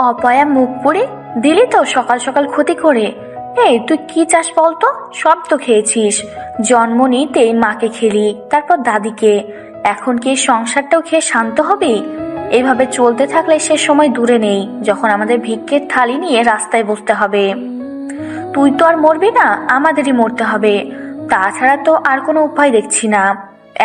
অপয়া মুখ পুড়ে দিলি তো সকাল সকাল ক্ষতি করে। এই তুই কি চাস বলতো? সব তো খেয়েছিস। জন্ম নিতেই মাকে খেলি, তারপর দাদিকে। এখন কি সংসারটাও খেয়ে শান্ত হবি? এইভাবে চলতে থাকলে সে সময় দূরে নেই যখন আমাদের ভিক্ষের থালি নিয়ে রাস্তায় বসতে হবে। তুই তো আর মরবি না, আমাদেরই মরতে হবে। তাছাড়া তো আর কোনো উপায় দেখছি না।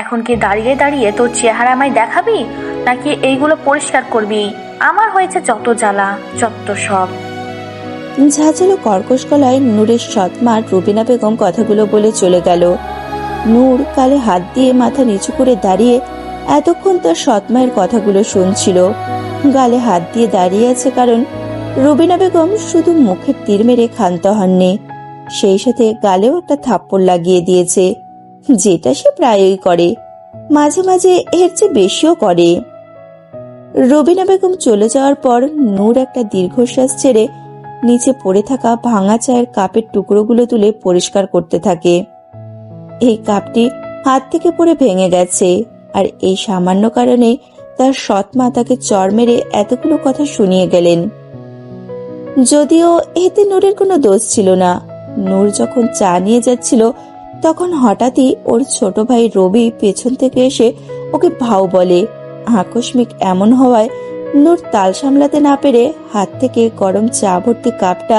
এখন কি দাঁড়িয়ে দাঁড়িয়ে তোর চেহারা আমায় দেখাবি, নাকি এইগুলো পরিষ্কার করবি? আমার হয়েছে যত জ্বালা, যত সব। ঝাঁঝালো কর্কশ গলায় নূরের সৎমা রুবিনা বেগম কথাগুলো বলে চলে গেল। নূর কালে হাত দিয়ে মাথা নিচু করে দাঁড়িয়ে এতক্ষণ তার সৎমায়ের কথাগুলো শুনছিল। গালে হাত দিয়ে দাঁড়িয়ে আছে কারণ রুবিনা বেগম শুধু মুখে তীর মেরে ক্ষান্ত হননি, সেই সাথে গালেও একটা থাপ্পড় লাগিয়ে দিয়েছে, যেটা সে প্রায়ই করে, মাঝে মাঝে এর চেয়ে বেশিও করে। রুবিনা বেগম চলে যাওয়ার পর নূর একটা দীর্ঘশ্বাস ছেড়ে নিচে পড়ে থাকা ভাঙা চায়ের কাপের টুকরোগুলো তুলে পরিষ্কার করতে থাকে। এই কাপটি হাত থেকে পড়ে ভেঙে গেছে, আর এই সামান্য কারণে তার সৎমা তাকে চড় মেরে এতগুলো কথা শুনিয়ে গেলেন। যদিও এতে নূরের কোনো দোষ ছিল না। নূর যখন চা নিয়ে যাচ্ছিল তখন হঠাৎই ওর ছোট ভাই রবি পেছন থেকে এসে ওকে ভাও বলে। আকস্মিক এমন হওয়ায় নূর তাল সামলাতে না পেরে হাত থেকে গরম চা ভর্তি কাপটা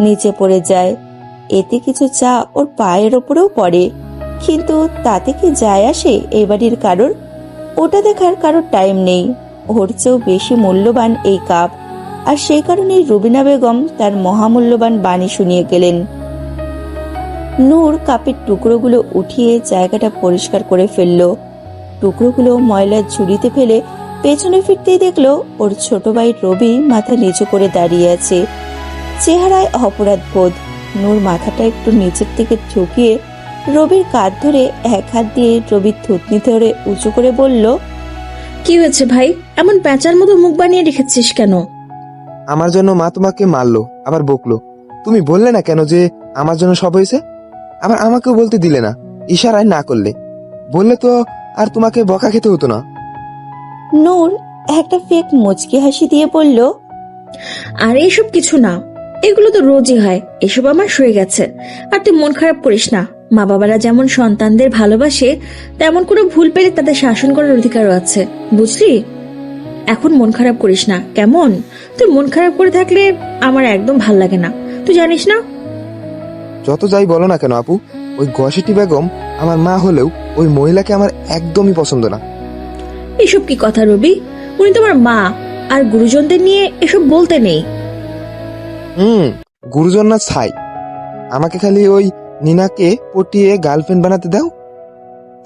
নিচে পড়ে যায়। এতে কিছু চা ওর পায়ের ওপরেও পড়ে, কিন্তু তাতে কি যায় আসে এই বাড়ির কারোর? ওটা দেখার কারোর টাইম নেই। ওর চেয়েও বেশি মূল্যবান এই কাপ, আর সেই কারণেই রুবিনা বেগম তার মহামূল্যবান বাণী শুনিয়ে গেলেন। নূর কাপের টুকরোগুলো উঠিয়ে জায়গাটা পরিষ্কার করে ফেলল। টুকরোগুলো ময়লার ঝুড়িতে ফেলে পেছনে ফিরতেই দেখলো ওর ছোট ভাই রবি মাথা নিচু করে দাঁড়িয়ে আছে, চেহারায় অপরাধ বোধ। নূর মাথাটা একটু নিচের দিকে ঝুঁকিয়ে রবির কাঁধ ধরে এক হাত দিয়ে রবির থুতনি ধরে উঁচু করে বলল, কি হয়েছে ভাই? এমন প্যাঁচার মতো মুখ বানিয়ে রেখেছিস কেন? আমার জন্য মা তোমাকে মারলো, আবার বকলো। তুমি বললে না কেন যে আমার জন্য সব হয়েছে? আবার আমাকেও বলতে দিলে না, ইশারায় না করলে। বললে তো আর তোমাকে বকা খেতে হতো না। নূর একটা ফেক মুচকি হাসি দিয়ে বলল, আর এসব কিছু না, এগুলো তো রোজই হয়। এসব আমার সয়ে গেছে। আর তুই মন খারাপ করিস না। মা বাবারা যেমন সন্তানদের ভালোবাসে, তেমন কোনো ভুল পেলে তাদের শাসন করার অধিকারও আছে, বুঝলি? এখন মন খারাপ করিস না, কেমন? তুই মন খারাপ করে থাকলে আমার একদম ভাল লাগে না, তুই জানিস না? যত যাই বলো না কেন আপু, ওই গসিটি বেগম আমার মা হলেও ওই মহিলাকে আমার একদমই পছন্দ না। এসব কি কথা রবি? উনি তোমার মা, আর গুরুজনদের নিয়ে এসব বলতে নেই। গুরুজন না ছাই। আমাকে খালি ওই নিনাকে পটিয়ে গার্লফ্রেন্ড বানাতে দাও,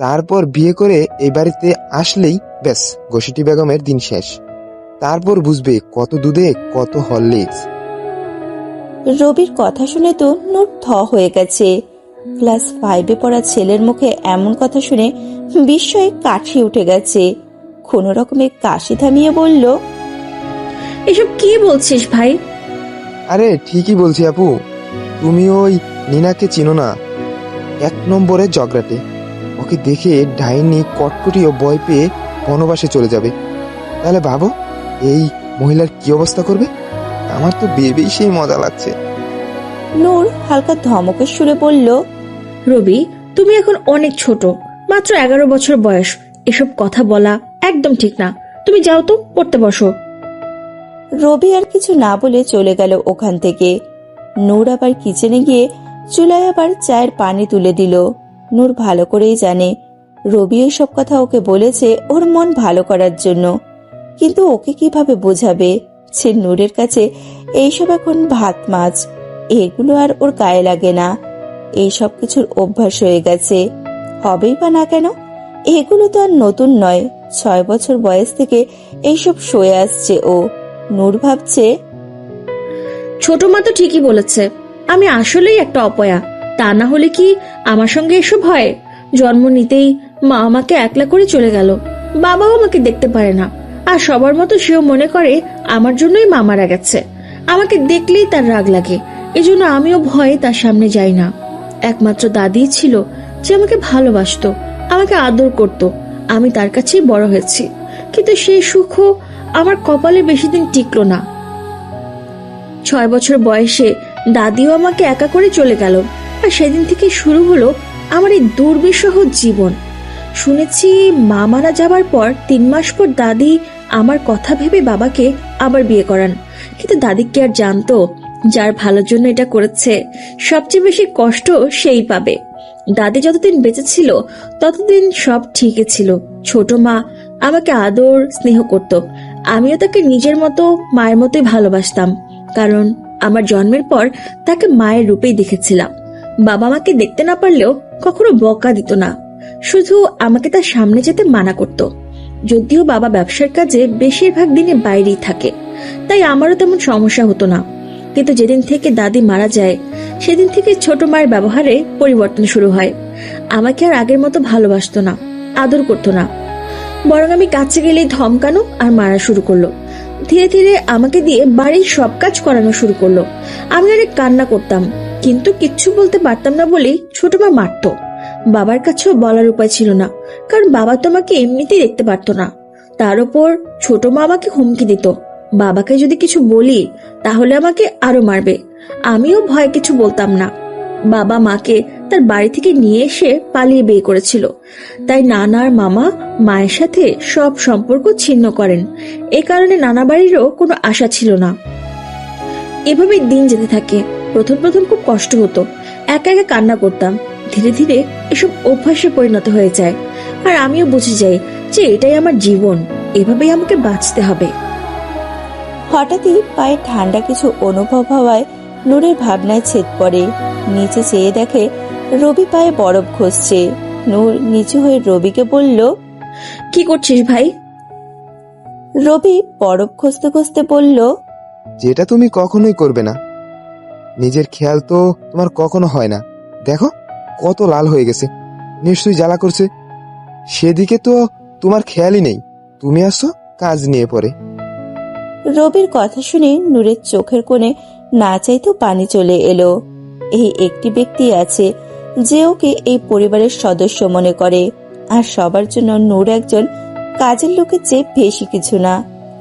তারপর বিয়ে করে এই বাড়িতে আসলেই ব্যাস গসিটি বেগমের দিন শেষ। তারপর বুঝবে কত দুধে কত হরলিক্স। রবির কথা শুনে তো নূর থ হয়ে গেছে। ক্লাস 5-এ পড়া ছেলের মুখে এমন কথা শুনে বিস্ময়ে কাঠি উঠে গেছে। কোনো রকমে কাশি থামিয়ে বলল, এসব কি বলছিস ভাই? আরে ঠিকই বলছি আপু, তুমি ওই নিনাকে চিনো না? 1 নম্বরের জগরাটে। ওকে দেখে ডাইনি কটকটি ও ভয় পেয়ে বনবাসে চলে যাবে। তাহলে ভাবো এই মহিলার কি অবস্থা করবে। আমার তো ভেবেই সেই মজা লাগছে। নূর হালকা ধমকের সুরে বলল, রবি, তুমি এখন অনেক ছোট, মাত্র 11 বছর বয়স। এসব কথা বলা একদম ঠিক না। তুমি যাও তো, পড়তে বসো। রবি আর কিছু না বলে চলে গেল ওখান থেকে। নূর আবার কিচেনে গিয়ে চুলায় আবার চায়ের পানি তুলে দিল। নূর ভালো করেই জানে রবি এসব কথা ওকে বলেছে ওর মন ভালো করার জন্য, কিন্তু ওকে কিভাবে বোঝাবে যে নূরের কাছে এইসব এখন ভাত মাছ, এগুলো আর ওর গায়ে লাগে না। এইসব কিছুর অভ্যাস হয়ে গেছে, হবেই বা না কেন। এগুলো তো আর নতুন নয়, 6 বছর বয়স থেকে এইসব সয়ে আসছে ও। নূর ভাবছে, ছোট মা তো ঠিকই বলেছে, আমি আসলেই একটা অপয়া। তা না হলে কি আমার সঙ্গে এসব হয়? জন্ম নিতেই মা আমাকে একলা করে চলে গেল, বাবাও আমাকে দেখতে পারে না। আর সবার মতো সেও মনে করে আমার জন্যই মা মারা গেছে। আমাকে দেখলেই তার রাগ লাগে, এজন্য আমিও ভয়ে তার সামনে যাই না। একমাত্র দাদিই ছিল যে আমাকে ভালোবাসতো, আমাকে আদর করত। আমি তার কাছেই বড় হয়েছি, কিন্তু সেই সুখও আমার কপালে বেশি দিন টিকলো না। 6 বছর বয়সে দাদিও আমাকে একা করে চলে গেল, আর সেদিন থেকে শুরু হলো আমার এই দুর্বিষহ জীবন। শুনেছি মা মারা যাবার পর 3 মাস পর দাদি আমার কথা ভেবে বাবাকে আবার বিয়ে করান, কিন্তু দাদি কি আর জানতো যার ভালোর জন্য এটা করেছে সবচেয়ে বেশি কষ্ট সেই পাবে। দাদি যতদিন বেঁচে ছিল ততদিন সব ঠিকই ছিল। ছোট মা আমাকে আদর স্নেহ করত, আমিও তাকে নিজের মতো মায়ের মতোই ভালোবাসতাম, কারণ আমার জন্মের পর তাকে মায়ের রূপেই দেখেছিলাম। বাবা মাকে দেখতে না পারলেও কখনো বকা দিত না, শুধু আমাকে তার সামনে যেতে মানা করত। যদিও বাবা ব্যবসার কাজে বেশিরভাগ দিনে বাইরেই থাকে, তাই আমারও তেমন সমস্যা হতো না। কিন্তু যেদিন থেকে দাদি মারা যায় সেদিন থেকে ছোট মায়ের ব্যবহারে পরিবর্তন শুরু হয়। আমাকে আর আগের মতো ভালোবাসতো না, আদর করতো না, বরং আমি কাছে গেলেই ধমকানো আর মারা শুরু করলো। ধীরে ধীরে আমাকে দিয়ে বাড়ির সব কাজ করানো শুরু করলো। আমি অনেক কান্না করতাম, কিন্তু কিচ্ছু বলতে পারতাম না বলেই ছোট মা মারতো। বাবার কাছেও বলার উপায় ছিল না, কারণ বাবা তো আমাকে এমনিতেই দেখতে পারতো না। তার উপর ছোট মা আমাকে হুমকি দিত, বাবাকে যদি কিছু বলি তাহলে আমাকে আরো মারবে। আমিও ভয়ে কিছু বলতাম না। বাবা মাকে তার বাড়ি থেকে নিয়ে এসে পালিয়ে বিয়ে করেছিল, তাই নানা আর মামা মায়ের সাথে সব সম্পর্ক ছিন্ন করেন। এ কারণে নানা বাড়িরও কোনো আশা ছিল না। এভাবেই দিন যেতে থাকে। প্রথম প্রথম খুব কষ্ট হতো, একা একা কান্না করতাম। ধীরে ধীরে এসব অভ্যাসে পরিণত হয়ে যায়, আর আমিও বুঝে যাই যে এটাই আমার জীবন, এভাবেই আমাকে বাঁচতে হবে। হঠাৎই পায়ে ঠান্ডা কিছু অনুভব হওয়ায় নূরের ভাবনায় ছেদ পড়ে। নিচে চেয়ে দেখে রবি পায়ে বরফ ঘষছে। নূর নিচু হয়ে রবিকে বলল, কি করছিস ভাই? রবি বরফ ঘষতে ঘষতে বলল, যেটা তুমি কখনোই করবে না। নিজের খেয়াল তো তোমার কখনো হয় না। দেখো কত লাল হয়ে গেছে, নিশ্চয়ই জ্বালা করছে। সেদিকে তো তোমার খেয়ালই নেই, তুমি আসছো কাজ নিয়ে পড়ে। রবির কথা শুনে নূরের চোখের কোণে না চাইতেও পানি চলে এলো। এই একটি ব্যক্তি আছে যে ওকে এই পরিবারের সদস্য মনে করে, আর সবার জন্য নূর একজন কাজের লোকের চেয়ে বেশি কিছু না,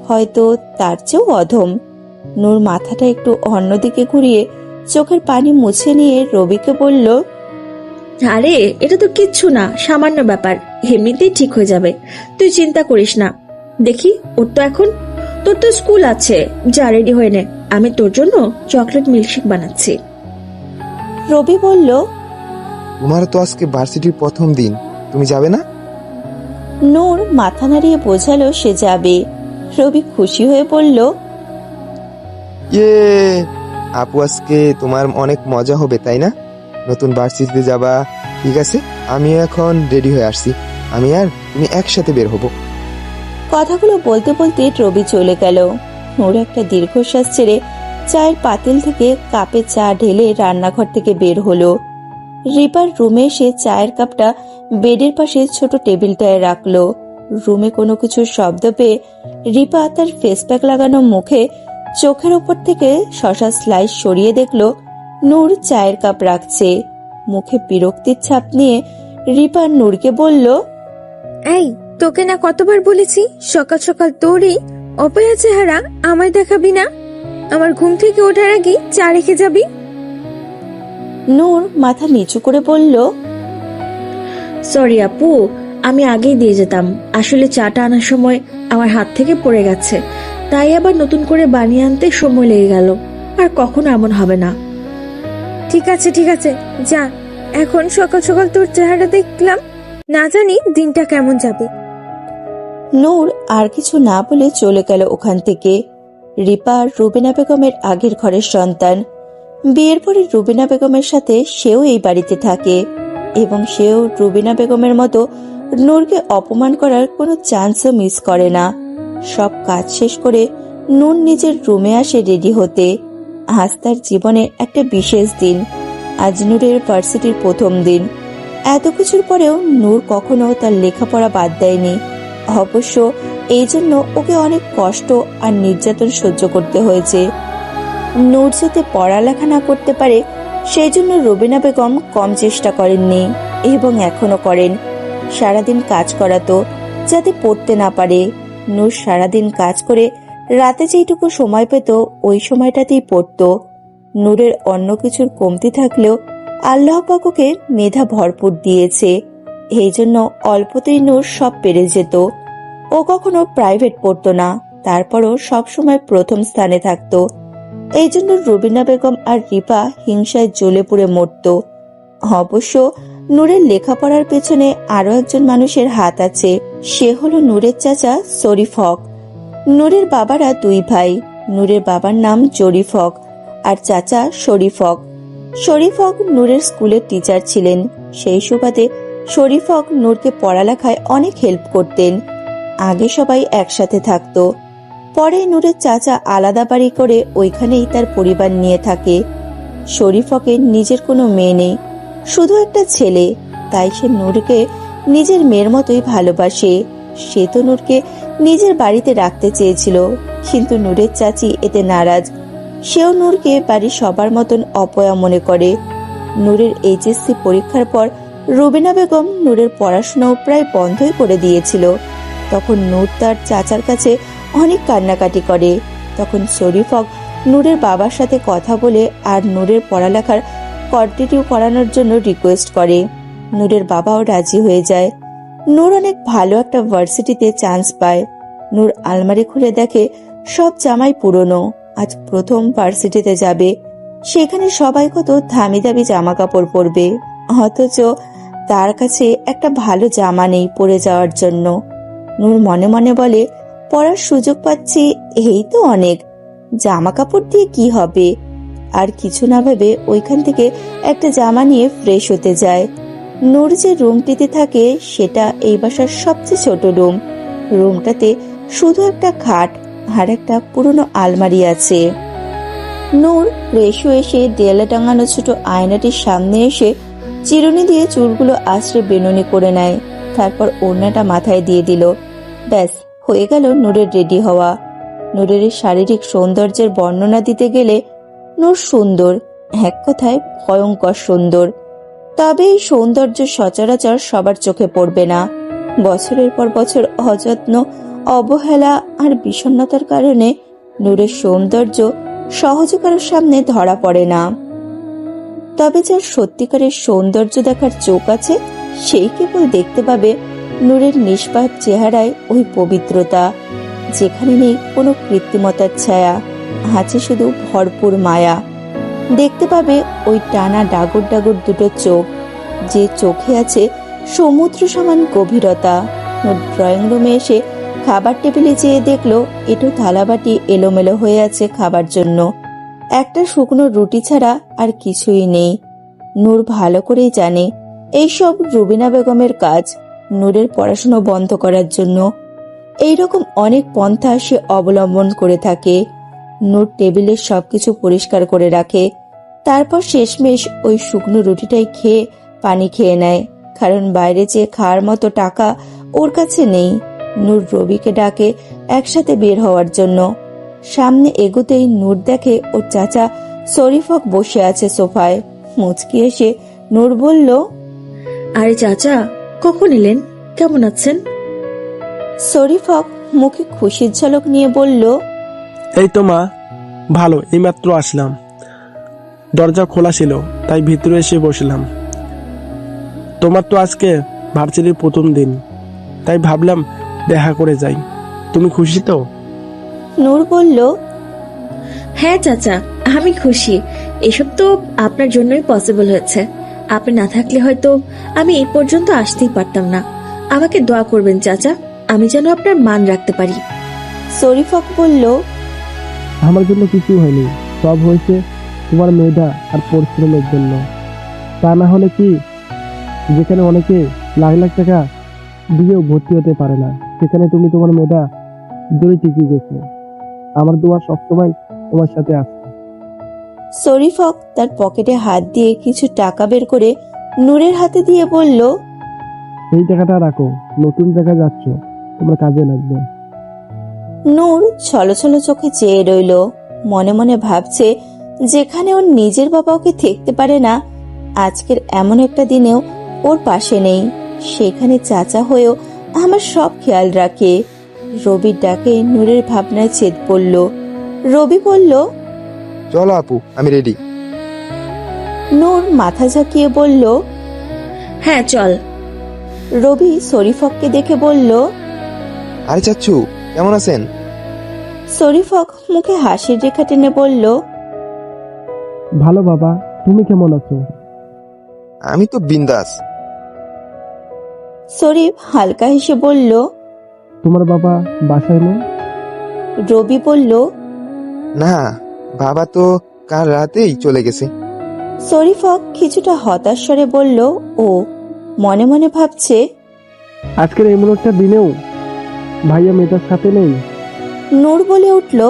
হয়তো তার চেয়েও অধম। নূর মাথাটা একটু অন্যদিকে ঘুরিয়ে চোখের পানি মুছে নিয়ে রবিকে বলল, আরে এটা তো কিচ্ছু না, সামান্য ব্যাপার, এমনিতেই ঠিক হয়ে যাবে, তুই চিন্তা করিস না। দেখি ওর তো এখন, তোর তো স্কুল আছে, যা রেডি হয়ে নে, আমি তোর জন্য চকলেট মিল্কশেক বানাচ্ছি। রবি বলল, তোমার তো আজকে ভার্সিটির প্রথম দিন, তুমি যাবে না? নূর মাথা নাড়িয়ে বোঝালো সে যাবে। রবি খুশি হয়ে বলল, ইয়ে, আপু আজকে তোমার অনেক মজা হবে তাই না? নতুন ভার্সিটিতে যাবা। ঠিক আছে, আমি এখন রেডি হয়ে আসছি, আমি আর তুমি একসাথে বের হব। কথাগুলো বলতে বলতে রবি চলে গেল। নূর একটা দীর্ঘশ্বাস ছেড়ে চায়ের পাতিল থেকে কাপে চা ঢেলে রান্নাঘর থেকে বের হলো। রিপার রুমে এসে চায়ের কাপটা বেডের পাশে ছোট টেবিলটায় রাখলো। রুমে কোনো কিছুর শব্দ পেয়ে রিপা তার ফেস প্যাক লাগানো মুখে চোখের ওপর থেকে শশা স্লাইস সরিয়ে দেখলো নূর চায়ের কাপ রাখছে। মুখে বিরক্তির ছাপ নিয়ে রিপা নূরকে বলল, এই, তোকে না কতবার বলেছি সকাল সকাল তোরই অপয়া চেহারা আমায় দেখাবি না, আমার ঘুম থেকে ওঠার আগে চা রেখে যাবি। নূর মাথা নিচু করে বলল, সরি আপু, আমি আগেই দিয়ে যেতাম, আসলে চাটা আনার সময় আমার হাত থেকে পড়ে গেছে, তাই আবার নতুন করে বানিয়ে আনতে সময় লেগে গেল, আর কখনো এমন হবে না। ঠিক আছে ঠিক আছে, যা, এখন সকাল সকাল তোর চেহারা দেখলাম, না জানি দিনটা কেমন যাবে। নূর আর কিছু না বলে চলে গেল ওখান থেকে। রিপা রুবিনা বেগমের আগের ঘরের সন্তান। বিয়ের পরে রুবিনা বেগমের সাথে সেও এই বাড়িতে থাকে, এবং সেও রুবিনা বেগমের মতো নূরকে অপমান করার কোনো চান্সও মিস করে না। সব কাজ শেষ করে নূর নিজের রুমে আসে রেডি হতে। আজ তার জীবনে একটা বিশেষ দিন। আজ নূরের ভার্সিটির প্রথম দিন। এত কিছুর পরেও নূর কখনো তার লেখাপড়া বাদ দেয়নি। অবশ্য এই জন্য ওকে অনেক কষ্ট আর নির্যাতন সহ্য করতে হয়েছে। নূর যাতে পড়ালেখা না করতে পারে সেই জন্য রুবিনা বেগম কম চেষ্টা করেননি, এবং এখনো করেন। সারাদিন কাজ করাতো যাতে পড়তে না পারে। নূর সারাদিন কাজ করে রাতে যেইটুকু সময় পেত ওই সময়টাতেই পড়তো। নূরের অন্য কিছুর কমতি থাকলেও আল্লাহ পাক ওকে মেধা ভরপুর দিয়েছে, এই জন্য অল্পতেই নূর সব পেরে যেত। ও কখনো প্রাইভেট পড়তো না, তারপরও সবসময় প্রথম স্থানে থাকতো। এই জন্য রুবিনা বেগম আর রিপা হিংসায় জ্বলে পুড়ে মরত। অবশ্য নূরের লেখাপড়ার পেছনে আরো একজন মানুষের হাত আছে, সে হলো নূরের চাচা শরীফ হক। নূরের বাবারা দুই ভাই, নূরের বাবার নাম জরিফ হক আর চাচা শরীফ হক। শরীফ হক নূরের স্কুলের টিচার ছিলেন, সেই সুবাদে শরীফ হক নূরকে পড়ালেখায় অনেক হেল্প করতেন। আগে সবাই একসাথে থাকতো, পরে নূরের চাচা আলাদা বাড়ি করে ওইখানেই তার পরিবার নিয়ে থাকে। শরীফ হকের নিজের কোনো মেয়ে নেই, শুধু একটা ছেলে, তাই সে নূরকে নিজের মেয়ের মতোই ভালোবাসে। সে তো নূরকে নিজের বাড়িতে রাখতে চেয়েছিল, কিন্তু নূরের চাচি এতে নারাজ। সেও নূরকে বাড়ির সবার মতন অপয়া মনে করে। নূরের এইচএসসি পরীক্ষার পর রুবিনা বেগম নূরের পড়াশোনাও প্রায় বন্ধই করে দিয়েছিল। তখন নূর তার চাচার কাছে অনেক কান্নাকাটি করে। তখন শরীফ হক নূরের বাবার সাথে কথা বলে আর নূরের পড়ালেখার কন্টিনিউ করানোর জন্য রিকোয়েস্ট করে। নূরের বাবাও রাজি হয়ে যায়। নূর অনেক ভালো একটা ভার্সিটিতে চান্স পায়। নূর আলমারি খুলে দেখে সব জামাই পুরনো, আজ প্রথম ভার্সিটিতে যাবে। সেখানে সবাই কত দামি দামি জামা কাপড় পরবে, অথচ তার কাছে একটা ভালো জামা নেই পরে যাওয়ার জন্য। নূর মনে মনে বলে, পড়ার সুযোগ পাচ্ছি এই তো অনেক, জামা কাপড় দিয়ে কি হবে। আর কিছু না ভেবে ওইখান থেকে একটা জামা নিয়ে ফ্রেশ হতে যায়। নূর যে রুমটিতে থাকে সেটা এই বাসার সবচেয়ে ছোট রুম। রুমটাতে শুধু একটা খাট আর একটা পুরনো আলমারি আছে। নূর ফ্রেশ হয়ে এসে দেয়ালে টাঙানো ছোট আয়নাটির সামনে এসে চিরুনি দিয়ে চুলগুলো আশ্রে বেনুনি করে নেয়, তারপর ওড়নাটা মাথায় দিয়ে দিল। ব্যাস হয়ে গেল নূরের রেডি হওয়া। নূরের শারীরিক সৌন্দর্যের বর্ণনা দিতে গেলে নূর সুন্দর, এক কথায় ভয়ঙ্কর সুন্দর। তবে এই সৌন্দর্য সচরাচর সবার চোখে পড়বে না। বছরের পর বছর অযত্ন, অবহেলা আর বিষণ্ণতার কারণে নূরের সৌন্দর্য সহজে কারোর সামনে ধরা পড়ে না। তবে যার সত্যিকারের সৌন্দর্য দেখার চোখ আছে, সেই কেবল দেখতে পাবে নূরের নিষ্পাপ চেহারায় ওই পবিত্রতা, যেখানে নেই কোনো কৃত্রিমতার ছায়া, আছে শুধু ভরপুর মায়া। দেখতে পাবে ওই টানা ডাগর ডাগর দুটো চোখ, যে চোখে আছে সমুদ্র সমান গভীরতা। নূর ড্রয়িং রুমে এসে খাবার টেবিলে যেয়ে দেখলো এটো থালাবাটি এলোমেলো হয়ে আছে খাবার জন্য, একটা শুকনো রুটি ছাড়া আর কিছুই নেই। নূর ভালো করেই জানে এইসব রুবিনা বেগমের কাজ, নূরের পড়াশোনা বন্ধ করার জন্য। এইরকম অনেক পন্থা সে অবলম্বন করে থাকে। নূর টেবিলের সবকিছু পরিষ্কার করে রাখে, তারপর শেষমেশ ওই শুকনো রুটিটাই খেয়ে পানি খেয়ে নেয়, কারণ বাইরে যেয়ে খাওয়ার মতো টাকা ওর কাছে নেই। নূর রবিকে ডাকে একসাথে বের হওয়ার জন্য। সামনে এগোতেই নূর দেখে ওর চাচা শরীফ হক বসে আছে সোফায়। মুচকি এসে নূর বলল, আরে চাচা, কখন এলেন? কেমন আছেন? শরীফ হক মুখে খুশির ঝলক নিয়ে বলল, এই তো মা, ভালো, এইমাত্র আসলাম। দরজা খোলা ছিল তাই ভিতরে এসে বসলাম। তোমার তো আজকে ভার্সিটির প্রথম দিন, তাই ভাবলাম দেখা করে যাই। তুমি খুশি তো? নূর বলল, হ্যাঁ চাচা, আমি খুশি। এসব তো আপনার জন্যই পসিবল হয়েছে। আপনি না থাকলে হয়তো আমি এই পর্যন্ত আসতেই পারতাম না। আমাকে দোয়া করবেন চাচা, আমি যেন আপনার মান রাখতে পারি। শরীফ হক বলল, আমার জন্য কিছু হয়নি, সব হয়েছে তোমার মেধা আর পরিশ্রমের জন্য। তা না হলে কি, যেখানে অনেকে লাখ লাখ টাকা দিয়েও ভর্তি হতে পারে না, সেখানে তুমি তোমার মেধা ধরে টিকে গেছো। আমার দোয়া সবসময় তোমার সাথে আছে। শরীফ হক তার পকেটে হাত দিয়ে কিছু টাকা বের করে নূরের হাতে দিয়ে বলল, এই টাকাটা রাখো, নতুন জায়গায় যাচ্ছ, তোমার কাজে লাগবে। নূর ছলছল চোখে চেয়ে রইল। মনে মনে ভাবছে, যেখানে ওর নিজের বাবা ওকে দেখতে পারে না, আজকের এমন একটা দিনেও ওর পাশে নেই, সেখানে চাচা হয়েও আমার সব খেয়াল রাখে। রবির ডাকে নূরের ভাবনায় ছেদ পড়ল। রবি বলল, চলো আপু, আমি রেডি। নূর মাথা ঝাঁকিয়ে বলল, হ্যাঁ চল। রবি শরীফককে দেখে বলল, আরে চাচ্ছু, কেমন আছেন? শরীফক মুখে হাসির রেখা টেনে বলল, ভালো বাবা, তুমি কেমন আছো? আমি তো বিন্দাস। শরীফ হালকা হেসে বলল, তোমার বাবা বাসায় নেই? রবি বলল, না, বাবা তো কাল রাতেই চলে গেছে। শরীফক কিছুটা হতাশ স্বরে বলল, ও মনে মনে ভাবছে। আজকের এমন একটা দিনেও ভাইয়া মেয়েটার সাথে নেই। নূর বলে উঠল,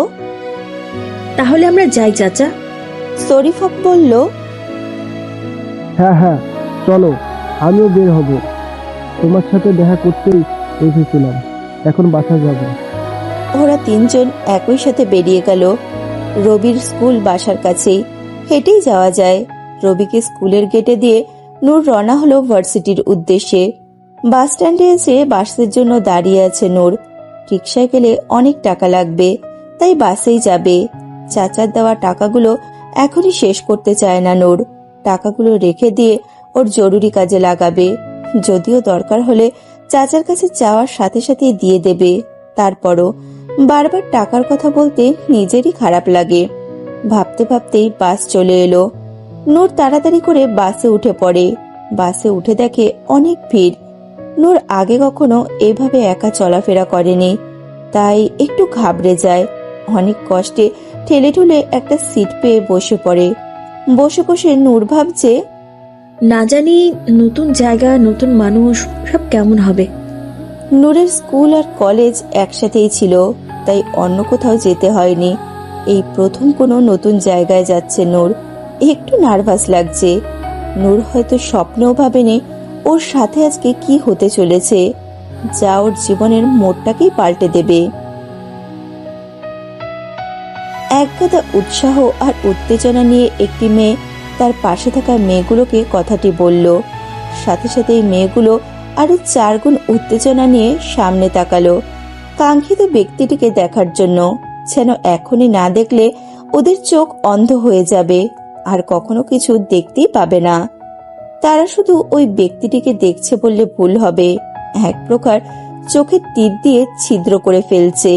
তাহলে আমরা যাই চাচা। শরীফক বলল, হ্যাঁ হ্যাঁ চলো, আমিও বের হব। তোমার সাথে দেখা করতেই এসেছিলাম, এখন বাসায় যাব। ওরা তিনজন একই সাথে বেরিয়ে গেল। রবির স্কুল বাসার কাছেই, হেঁটেই যাওয়া যায়। রবিকে স্কুলের গেটে দিয়ে নূর রওনা হলো ভার্সিটির উদ্দেশ্যে। বাস স্ট্যান্ডে এসে বাসের জন্য দাঁড়িয়ে আছে নূর। রিকশায় গেলে অনেক টাকা লাগবে, তাই বাসেই যাবে। চাচার দেওয়া টাকাগুলো এখনই শেষ করতে চায় না নূর। টাকাগুলো রেখে দিয়ে ওর জরুরি কাজে লাগাবে। যদিও দরকার হলে চাচার কাছে যাওয়ার সাথে সাথেই দিয়ে দেবে। তারপরও বারবার টাকার কথা বলতে নিজেরই খারাপ লাগে। ভাবতে ভাবতেই বাস চলে এলো। নূর তাড়াতাড়ি করে বাসে উঠে পড়ে। বাসে উঠে দেখে অনেক ভিড়। নূর আগে কখনো এভাবে একা চলাফেরা করেনি, তাই একটু ঘাবড়ে যায়। অনেক কষ্টে ঠেলে ঠুলে একটা সিট পেয়ে বসে পড়ে। বসে বসে নূর ভাবছে, না জানি নতুন জায়গা, নতুন মানুষ সব কেমন হবে। নূরের স্কুল আর কলেজ একসাথেই ছিল, তাই অন্য কোথাও যেতে হয়নি। এই প্রথম কোনো নতুন জায়গায় যাচ্ছে নূর। একটু নার্ভাস লাগছে। নূর হয়তো স্বপ্নেও ভাবেনি ওর সাথে আজকে কি হতে চলেছে, যা ওর জীবনের মোড়টাকেই পাল্টে দেবে। একগাদা উৎসাহ আর উত্তেজনা নিয়ে একটি মেয়ে তার পাশে থাকা মেয়েগুলোকে কথাটি বলল। সাথে সাথে এই মেয়েগুলো আরো 4 গুণ উত্তেজনা নিয়ে সামনে তাকালো, কাঙ্ক্ষিত ব্যক্তিটিকে দেখার জন্য। যেন এখনই না দেখলে ওদের চোখ অন্ধ হয়ে যাবে, আর কখনো কিছু দেখতেই পাবে না। তারা শুধু ওই ব্যক্তিটিকে দেখছে বললে ভুল হবে, এক প্রকার চোখের তীর দিয়ে ছিদ্র করে ফেলছে।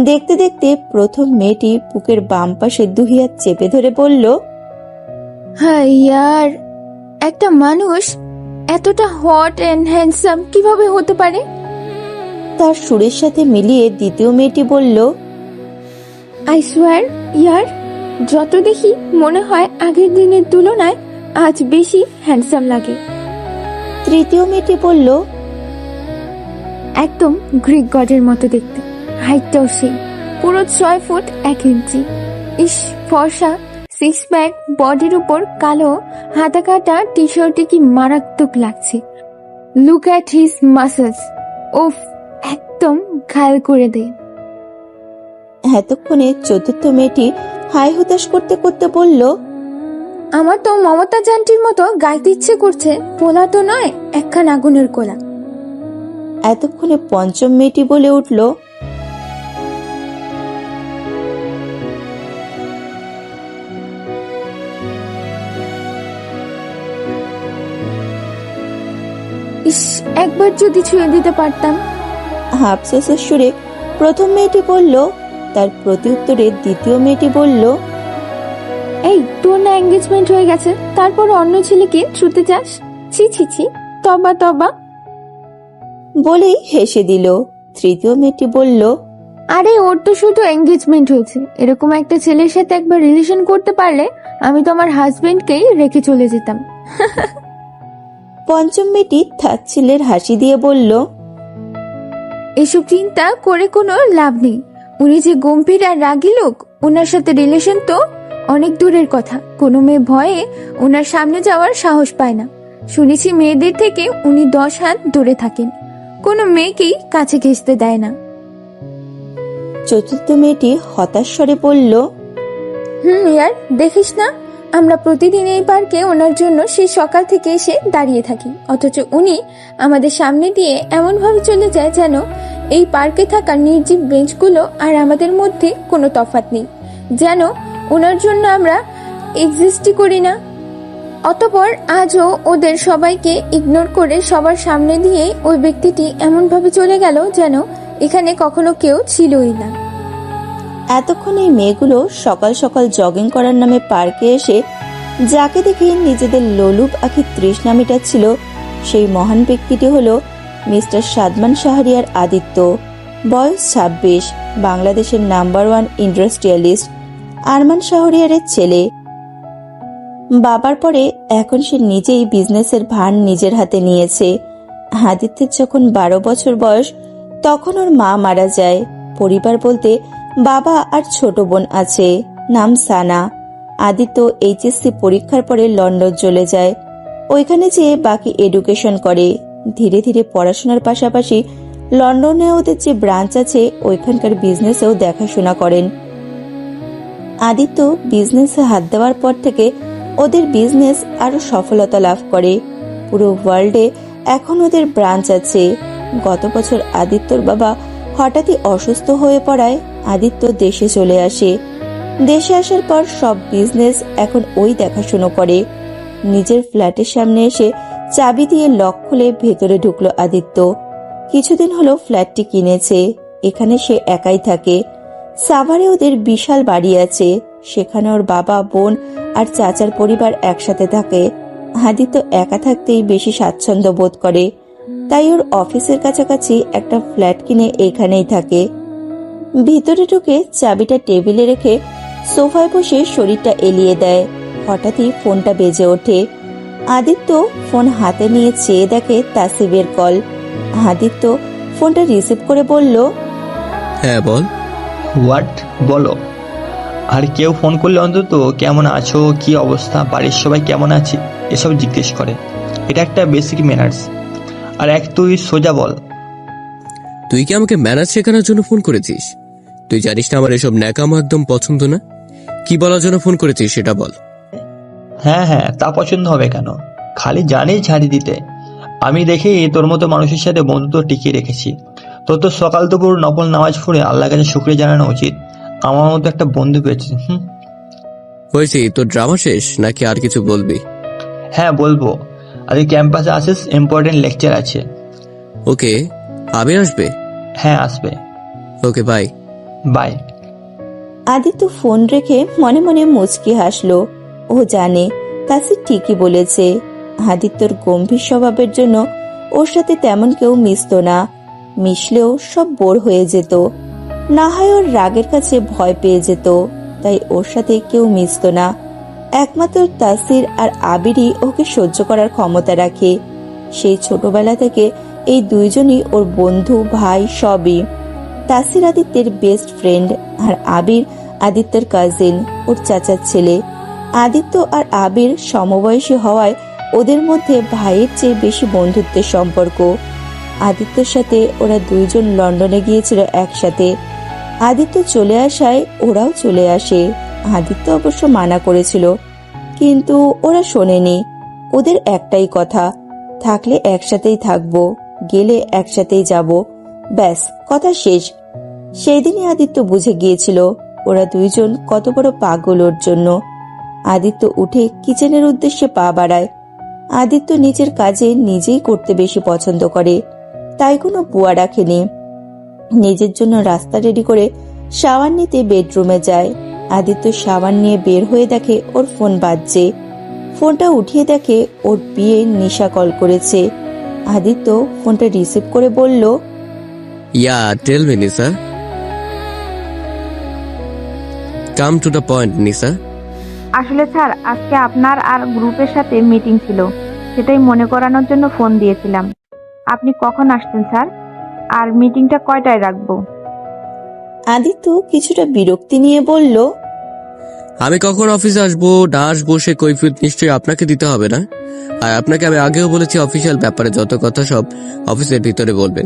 দেখতে দেখতে প্রথম মেয়েটি বুকের বাম পাশে 2 হাত চেপে ধরে বলল, হাই ইয়ার, একটা মানুষ এতটা হট এন্ড হ্যান্ডসাম কিভাবে হতে পারে? তার সুরের সাথে মিলিয়ে দ্বিতীয় মেয়েটি বলল, আই সোয়ার ইয়ার, যত দেখি মনে হয় আগের দিনের তুলনায় আজ বেশি হ্যান্ডসাম লাগে। তৃতীয় মেয়েটি বলল, একদম গ্রিক গডের মতো দেখতে, হাইটটাও সেই, পুরো 6 ফুট 1 ইঞ্চি। ইস, ফর্সা, 6 প্যাক, বডির উপর কালো হাতা কাটা টি শার্টে কি মারাত্মক লাগছে। লুক অ্যাট হিজ মাসলস, ওফ, একদম ঘায়াল করে দেয়। এতক্ষণে চতুর্থ মেয়েটি হাই হতাশ করতে করতে বলল, আমার তো মমতা জানটির মতো গাইতে ইচ্ছে করছে, পোলা তো নয়, একখান আগুনের কোলা। এতক্ষণে পঞ্চম মেয়েটি বলে উঠল, ইস, একবার যদি ছুঁয়ে দিতে পারতাম। আফসোসের সুরে প্রথম মেয়েটি বলল। তার প্রতি উত্তরে দ্বিতীয় মেয়েটি বলল, এই, তোর না এঙ্গেজমেন্ট হয়ে গেছে, তারপর অন্য ছেলেকে ছুঁতে চাস? ছি ছি ছি, তবা তবা। বলেই হেসে দিল। তৃতীয় মেয়েটি বলল, আরে ওর তো শুধু এঙ্গেজমেন্ট হয়েছে, এরকম একটা ছেলের সাথে একবার রিলেশন করতে পারলে আমি তো আমার হাজবেন্ডকেই রেখে চলে যেতাম। পঞ্চম মেয়েটি তাচ্ছিল্যের হাসি দিয়ে বলল, এসব চিন্তা করে কোনো লাভ নেই। উনি যে গম্ভীর আর রাগী লোক, ওনার সাথে রিলেশন তো অনেক দূরের কথা। কোনো মেয়ে ভয়ে ওনার সামনে যাওয়ার সাহস পায় না। শুনেছি মেয়েদের থেকে উনি 10 হাত দূরে থাকেন, কোনো মেয়েকেই কাছে ঘেঁষতে দেয় না। চতুর্থ মেয়েটি হতাশ স্বরে বলল, ইয়ার, দেখিস না, আমরা প্রতিদিন এই পার্কে ওনার জন্য সেই সকাল থেকে এসে দাঁড়িয়ে থাকি, অথচ উনি আমাদের সামনে দিয়ে এমন ভাবে চলে যায় যেন এই পার্কে থাকা নির্জীব বেঞ্চগুলো আর আমাদের মধ্যে কোনো তফাৎ নেই, যেন ওনার জন্য আমরা এক্সিস্টই করি না। অতঃপর আজও ওদের সবাইকে ইগনোর করে সবার সামনে দিয়ে ওই ব্যক্তিটি এমনভাবে চলে গেল যেন এখানে কখনো কেউ ছিলই না। এতক্ষণ এই মেয়েগুলো সকাল সকাল জগিং করার নামে পার্কে এসে যাকে দেখে নিজেদের লোলুপ আখির তৃষ্ণা মেটাচ্ছিল, সেই মহান ব্যক্তিটি হলো মিস্টার সাদমান শাহরিয়ার আদিত্য। বয়স 26, বাংলাদেশের নাম্বার 1 ইন্ডাস্ট্রিয়ালিস্ট আরমান শাহরিয়ারের ছেলে। বাবার পরে এখন সে নিজেই বিজনেসের ভার নিজের হাতে নিয়েছে। আদিত্যের যখন 12 বছর বয়স তখন ওর মা মারা যায়। পরিবার বলতে বাবা আর ছোট বোন আছে, নাম সানা। আদিত্য এইচএসসি পরীক্ষার পরে লন্ডন চলে যায়। ওইখানে যেয়ে বাকি এডুকেশন করে। ধীরে ধীরে পড়াশোনার পাশাপাশি লন্ডনে ওদের যে ব্রাঞ্চ আছে ওইখানকার বিজনেসেও দেখাশোনা করেন। আদিত্য বিজনেসে হাত দেওয়ার পর থেকে ওদের বিজনেস আরো সফলতা লাভ করে। পুরো ওয়ার্ল্ডে এখন ওদের ব্রাঞ্চ আছে। গত বছর আদিত্যর বাবা হঠাৎই অসুস্থ হয়ে পড়ায় আদিত্য দেশে চলে আসে। দেশে আসার পর সব বিজনেস এখন ওই দেখাশুনো করে। নিজের ফ্ল্যাটের সামনে এসে চাবি দিয়ে লক খুলে ভেতরে ঢুকলো আদিত্য। কিছুদিন হলো ফ্ল্যাটটি কিনেছে। এখানে সে একাই থাকে। সাভারে ওদের বিশাল বাড়ি আছে, সেখানে ওর বাবা, বোন আর চাচার পরিবার একসাথে থাকে। আদিত্য একা থাকতেই বেশি স্বাচ্ছন্দ্য বোধ করে, তাই ওর অফিসের কাছাকাছি একটা ফ্ল্যাট কিনে এখানেই থাকে। ভিতরে ঢুকে চাবিটা টেবিলে রেখে সোফায় বসে শরীরটা এলিয়ে দেয়। হঠাৎই ফোনটা বেজে ওঠে। আদিত্য ফোন হাতে নিয়ে চেয়ে দেখে তাসিবের কল। আদিত্য ফোনটা রিসিভ করে বলল, হ্যাঁ বল। হোয়াট বলো। আর কেউ ফোন করলে অন্তত কেমন আছো, কি অবস্থা, বাড়ির সবাই কেমন আছে এসব জিজ্ঞেস করে। এটা একটা বেসিক ম্যানার্স। আর তুই সোজা বল। তুই কি আমাকে ম্যানার্স শেখানোর জন্য ফোন করেছিস? তুই জানিস না আমার এসব ন্যাকামো একদম পছন্দ না। কি বলার জন্য ফোন করেছিস সেটা বল। হ্যাঁ হ্যাঁ, তা পছন্দ হবে কেন, খালি জানিস ঝাড়ি দিতে। আমি দেখি তোর মতো মানুষের সাথে বন্ধুত্ব টিকিয়ে রেখেছি। তোর তো সকাল দুপুর নফল নামাজ পড়ে আল্লাহর কাছে শুকরিয়া জানানো উচিত, আমার মতো একটা বন্ধু পেয়েছিস। হয়েছে, তোর ড্রামা শেষ নাকি আর কিছু বলবি? হ্যাঁ বলবো। আজকে ক্যাম্পাসে আসিস, ইম্পর্টেন্ট লেকচার আছে। ওকে, আবির আসবে? হ্যাঁ আসবে। ওকে, বাই। বাই। আদিত্য ফোন রেখে মনে মনে মুচকি হাসলো। ও জানে তাসির ঠিকই বলেছে। আদিত্যর গম্ভীর স্বভাবের জন্য ওর সাথে তেমন কেউ মিশত না। মিশলেও সব বোর হয়ে যেত, না হয় ওর রাগের কাছে ভয় পেয়ে যেত, তাই ওর সাথে কেউ মিশত না। একমাত্র তাসির আর আবিরই ওকে সহ্য করার ক্ষমতা রাখে। সেই ছোটবেলা থেকে এই দুইজনই ওর বন্ধু, ভাই সবই। তাসির আদিত্যের বেস্ট ফ্রেন্ড আর আবির আদিত্যের কাজিন, ওর চাচার ছেলে। আদিত্য আর আবির সমবয়সী হওয়ায় ওদের মধ্যে ভাইয়ের চেয়ে বেশি বন্ধুত্বের সম্পর্ক। আদিত্যর সাথে ওরা দুইজন লন্ডনে গিয়েছিল একসাথে। আদিত্য চলে আসায় ওরাও চলে আসে। আদিত্য অবশ্য মানা করেছিল, কিন্তু ওরা শোনেনি। ওদের একটাই কথা, থাকলে একসাথেই থাকবো, গেলে একসাথেই যাব, ব্যাস কথা শেষ। সেই দিনই আদিত্য বুঝে গিয়েছিল ওরা দুইজন কত বড় পাগল ওর জন্য। আদিত্য উঠে কিচেনের উদ্দেশ্যে পা বাড়ায়। আদিত্য নিজের কাজে নিজেই করতে বেশি পছন্দ করে, তাই কোনো বুয়া রাখেনি। নিজের জন্য রাস্তা রেডি করে শাওয়ার নিতে বেডরুমে যায়। আদিত্য শাওয়ার নিয়ে বের হয়ে দেখে ওর ফোন বাজছে। ফোনটা উঠিয়ে দেখে ওর বিয়ে নিশা কল করেছে। আদিত্য ফোনটা রিসিভ করে বলল, ইয়া tell me Nisa, come to the point নিসা। আসলে স্যার, আজকে আপনার আর গ্রুপের সাথে মিটিং ছিল, সেটাই মনে করানোর জন্য ফোন দিয়েছিলাম। আপনি কখন আসছেন স্যার, আর মিটিংটা কয়টায় রাখবো? আদিত্য কিছুটা বিরক্তি নিয়ে বলল, আমি কখন অফিসে আসবো না আসবো সে কৈফিয়ত নিশ্চয়ই আপনাকে দিতে হবে না। আর আপনাকে আমি আগেও বলেছি অফিসিয়াল ব্যাপারে যত কথা সব অফিসের ভিতরে বলবেন,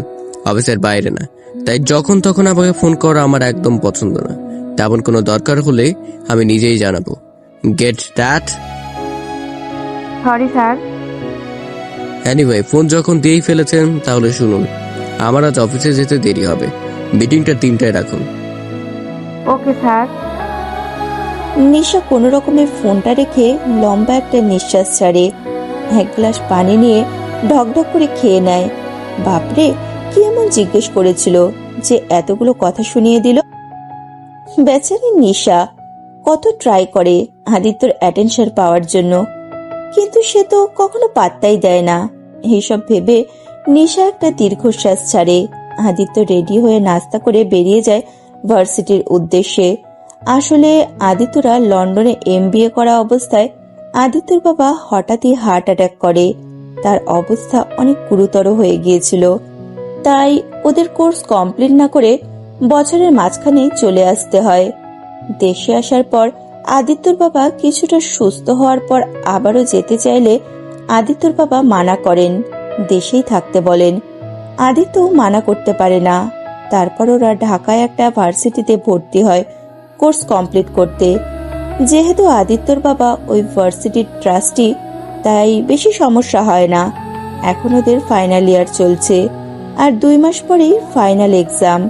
অফিসের বাইরে না। তাই যখন তখন আমাকে ফোন করা আমার একদম পছন্দ না। তেমন কোনো দরকার হলে আমি নিজেই জানাবো। Get that? Sorry sir. Anyway, phone যখন দিয়েই ফেলেছেন তাহলে শুনুন, আমার আজ অফিসে যেতে দেরি হবে। মিটিংটা 3টায় রাখুন। Okay sir. নিশা কোনো রকমে ফোনটা রেখে লম্বা একটা নিঃশ্বাস ছাড়ে, এক গ্লাস পানি নিয়ে ঢকঢক করে খেয়ে নেয়। বাপরে, কি এমন জিজ্ঞেস করেছিল যে এতগুলো কথা শুনিয়ে দিল? বেচারি নিশা কত ট্রাই করে আদিত্যর অ্যাটেনশন পাওয়ার জন্য, কিন্তু সে তো কখনো পাত্তাই দেয় না। এইসব ভেবে নিশা একটা দীর্ঘশ্বাস ছাড়ে। আদিত্য রেডি হয়ে নাস্তা করে বেরিয়ে যায় ভার্সিটির উদ্দেশ্যে। আসলে আদিত্যরা লন্ডনে MBA করা অবস্থায় আদিত্যর বাবা হঠাৎই হার্ট অ্যাটাক করে। তার অবস্থা অনেক গুরুতর হয়ে গিয়েছিল, তাই ওদের কোর্স কমপ্লিট না করে বছরের মাঝখানেই চলে আসতে হয়। দেশে আসার পর আদিত্যর বাবা কিছুটা সুস্থ হওয়ার পর আবারও যেতে চাইলে আদিত্যর বাবা মানা করেন, দেশেই থাকতে বলেন। আদিত্যও মানা করতে পারে না। তারপর ওরা ঢাকায় একটা ভার্সিটিতে ভর্তি হয় কোর্স কমপ্লিট করতে। যেহেতু আদিত্যর বাবা ওই ভার্সিটির ট্রাস্টি, তাই বেশি সমস্যা হয় না। এখন ওদের ফাইনাল ইয়ার চলছে, আর 2 মাস পরেই ফাইনাল এক্সাম।